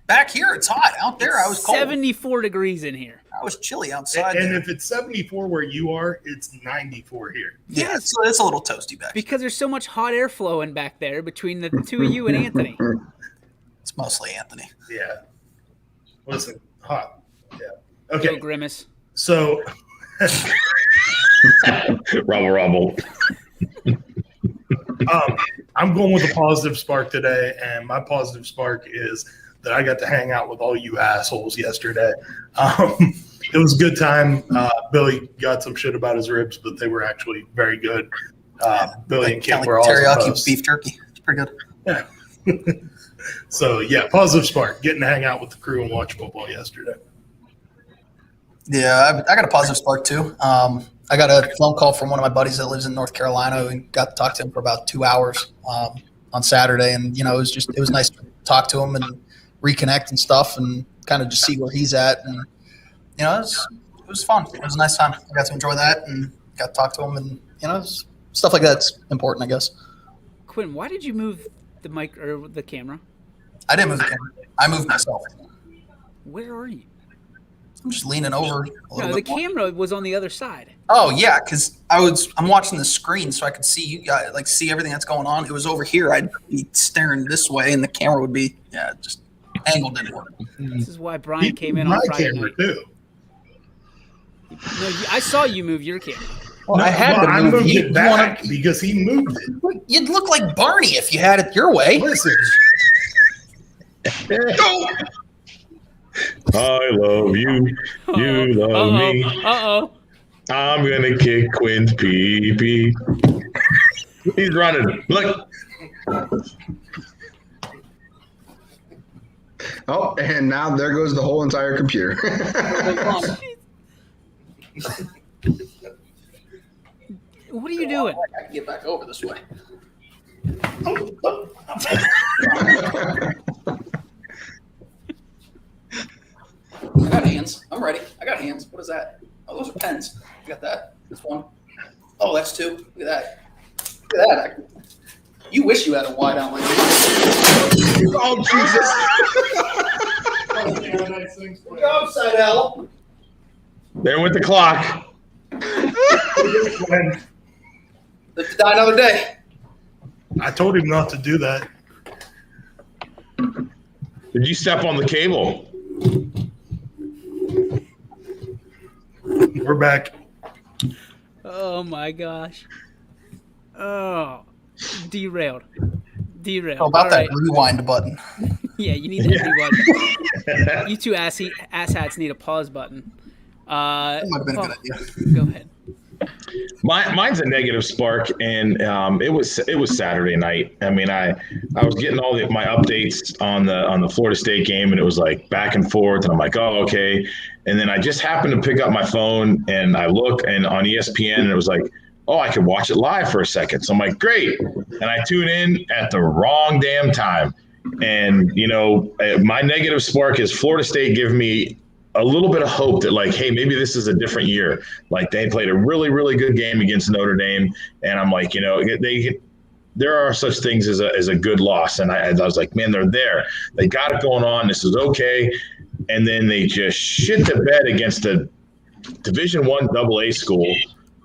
Back here, it's hot. Out there, I was cold. 74 degrees in here. I was chilly outside. And if it's 74 where you are, it's 94 here. Yeah, it's a little toasty back. Because there's so much hot air flowing back there between the two of you and Anthony. It's mostly Anthony. Yeah. Listen, hot. Yeah. Okay. Go Grimace. So. Rubble. I'm going with a positive spark today, and my positive spark is that I got to hang out with all you assholes yesterday. It was a good time. Billy got some shit about his ribs, but they were actually very good. Billy and Kim were awesome. Teriyaki beef jerky. It's pretty good. Yeah. So, yeah, positive spark. Getting to hang out with the crew and watch football yesterday. Yeah, I got a positive spark too. I got a phone call from one of my buddies that lives in North Carolina, and got to talk to him for about 2 hours on Saturday. And it was nice to talk to him and reconnect and stuff, and kind of just see where he's at. And it was fun. It was a nice time. I got to enjoy that and got to talk to him, and stuff like that's important, I guess. Quinn, why did you move the mic or the camera? I didn't move the camera. I moved myself. Where are you? I'm just leaning over a little No, the bit more. camera was on the other side. Oh yeah, because I'm watching the screen so I could see you guys, like see everything that's going on. It was over here. I'd be staring this way, and the camera would be just angled didn't work. This is why Brian came in on Friday night. Too. No, I saw you move your camera. Well, I had to I move moved you. it back because he moved it. You'd look like Barney if you had it your way. Listen. I love you. You love me. Uh-oh. I'm going to kick Quinn's pee-pee. He's running. Look. Oh, and now there goes the whole entire computer. What are you doing? I can get back over this way. I got hands. I'm ready. I got hands. What is that? Oh, those are pens. I got that. That's one. Oh, that's two. Look at that. Look at that. You wish you had a wide out like this. Oh, Jesus. Good job, Seidel. There went the clock. Live to die another day. I told him not to do that. Did you step on the cable? We're back. Oh my gosh. Oh, derailed. How about that rewind button? Yeah, you need that rewind. You two asshats need a pause button. That might have been a good idea. Go ahead. Mine's a negative spark, and it was Saturday night. I mean, I was getting all my updates on the Florida State game, and it was like back and forth, and I'm like, oh, okay. And then I just happened to pick up my phone, and I look, and on ESPN, and it was like, oh, I could watch it live for a second. So I'm like, great. And I tune in at the wrong damn time. And, my negative spark is Florida State giving me a little bit of hope that, like, hey, maybe this is a different year. Like, they played a really, really good game against Notre Dame. And I'm like, there are such things as a good loss. And I was like, man, they're there. They got it going on. This is okay. And then they just shit the bed against a Division I AA school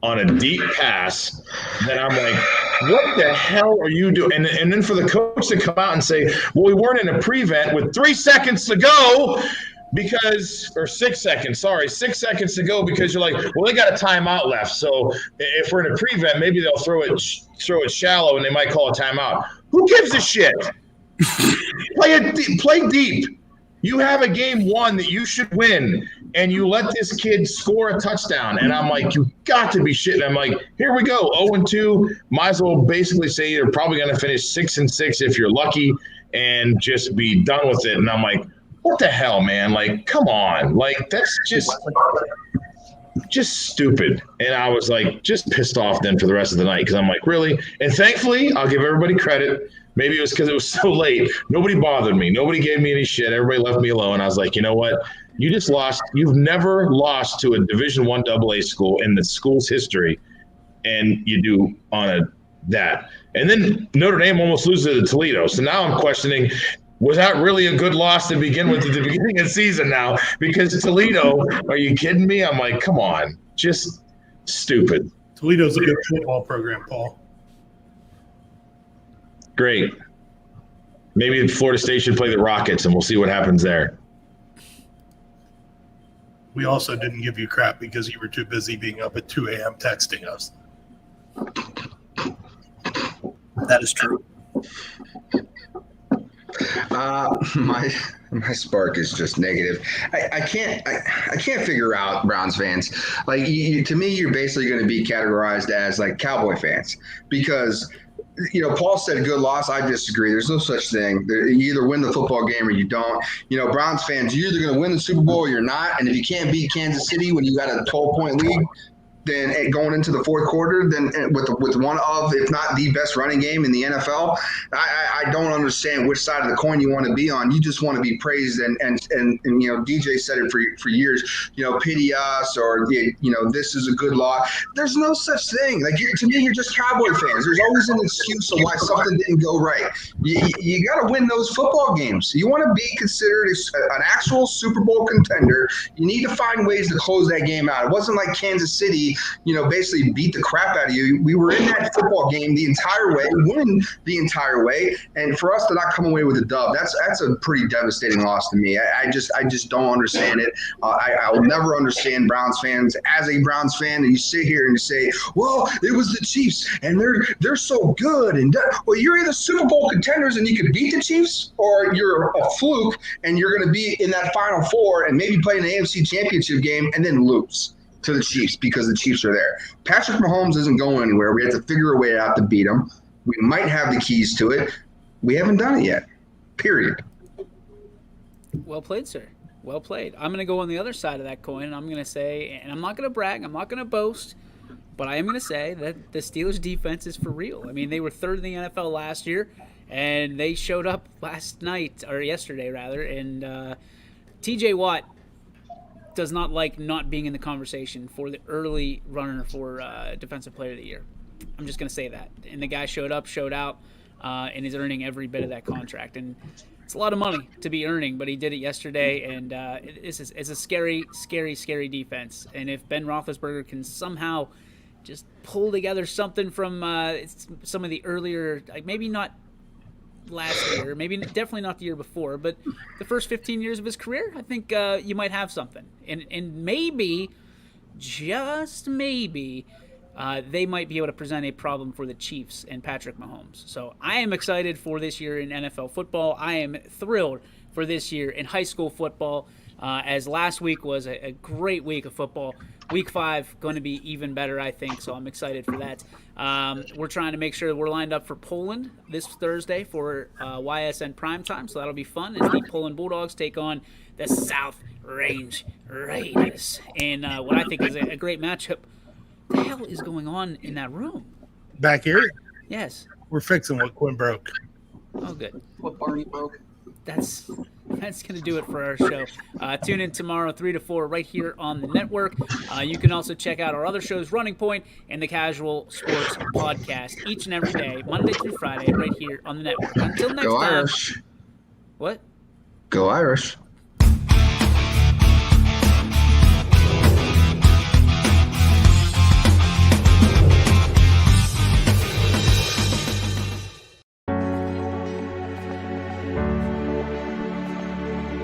on a deep pass. Then I'm like, what the hell are you doing? And then for the coach to come out and say, well, we weren't in a prevent with 3 seconds to go because 6 seconds to go, because you're like, well, they got a timeout left. So if we're in a prevent, maybe they'll throw it shallow and they might call a timeout. Who gives a shit? Play deep. You have a game won that you should win, and you let this kid score a touchdown. And I'm like, you got to be shitting. I'm like, here we go, 0-2. Might as well basically say you're probably going to finish 6-6 if you're lucky, and just be done with it. And I'm like, what the hell, man? Like, come on. Like, that's just stupid. And I was like, just pissed off then for the rest of the night, because I'm like, really? And thankfully, I'll give everybody credit. Maybe it was because it was so late. Nobody bothered me. Nobody gave me any shit. Everybody left me alone. I was like, you know what? You just lost. You've never lost to a Division I AA school in the school's history, and you do on that. And then Notre Dame almost loses to Toledo. So now I'm questioning, was that really a good loss to begin with at the beginning of the season now? Because Toledo, are you kidding me? I'm like, come on. Just stupid. Toledo's a good football program, Paul. Great. Maybe Florida State should play the Rockets, and we'll see what happens there. We also didn't give you crap because you were too busy being up at 2 a.m. texting us. That is true. My spark is just negative. I can't figure out Browns fans. Like, to me, you're basically going to be categorized as like Cowboy fans, because Paul said good loss. I disagree. There's no such thing. You either win the football game or you don't. Browns fans, you're either going to win the Super Bowl or you're not. And if you can't beat Kansas City when you got a 12-point lead, then going into the fourth quarter, then with one of, if not the best running game in the NFL. I don't understand which side of the coin you want to be on. You just want to be praised, and DJ said it for years. Pity us, or this is a good lot. There's no such thing. Like, to me, you're just Cowboy fans. There's always an excuse of why something didn't go right. You got to win those football games. You want to be considered an actual Super Bowl contender. You need to find ways to close that game out. It wasn't like Kansas City, basically beat the crap out of you. We were in that football game the entire way, winning the entire way, and for us to not come away with a dub, that's a pretty devastating loss to me. I just don't understand it. I will never understand Browns fans. As a Browns fan, and you sit here and you say, well, it was the Chiefs, and they're so good, and well, you're either Super Bowl contenders and you could beat the Chiefs, or you're a fluke and you're going to be in that Final Four and maybe play an AFC Championship game and then lose to the Chiefs because the Chiefs are there. Patrick Mahomes isn't going anywhere. We have to figure a way out to beat him. We might have the keys to it. We haven't done it yet. Period. Well played, sir. Well played. I'm going to go on the other side of that coin, and I'm going to say, and I'm not going to brag, I'm not going to boast, but I am going to say that the Steelers' defense is for real. I mean, they were third in the NFL last year, and they showed up yesterday, and TJ Watt does not like not being in the conversation for the early runner for Defensive Player of the Year. I'm just going to say that. And the guy showed up, showed out, and is earning every bit of that contract. And it's a lot of money to be earning, but he did it yesterday, and it's a scary, scary, scary defense. And if Ben Roethlisberger can somehow just pull together something from some of the earlier, like maybe not last year, maybe definitely not the year before, but the first 15 years of his career, I think you might have something. And maybe, just maybe, they might be able to present a problem for the Chiefs and Patrick Mahomes. So I am excited for this year in NFL football. I am thrilled for this year in high school football, as last week was a great week of football. Week 5 going to be even better, I think, so I'm excited for that. We're trying to make sure we're lined up for Poland this Thursday for YSN Primetime, so that'll be fun as the Poland Bulldogs take on the South Range Raiders in what I think is a great matchup. What the hell is going on in that room? Back here? Yes. We're fixing what Quinn broke. Oh, good. What Barney broke. That's going to do it for our show. Tune in tomorrow, 3 to 4, right here on the network. You can also check out our other shows, Running Point and the Casual Sports Podcast, each and every day, Monday through Friday, right here on the network. Until next time. Go Irish. What? Go Irish.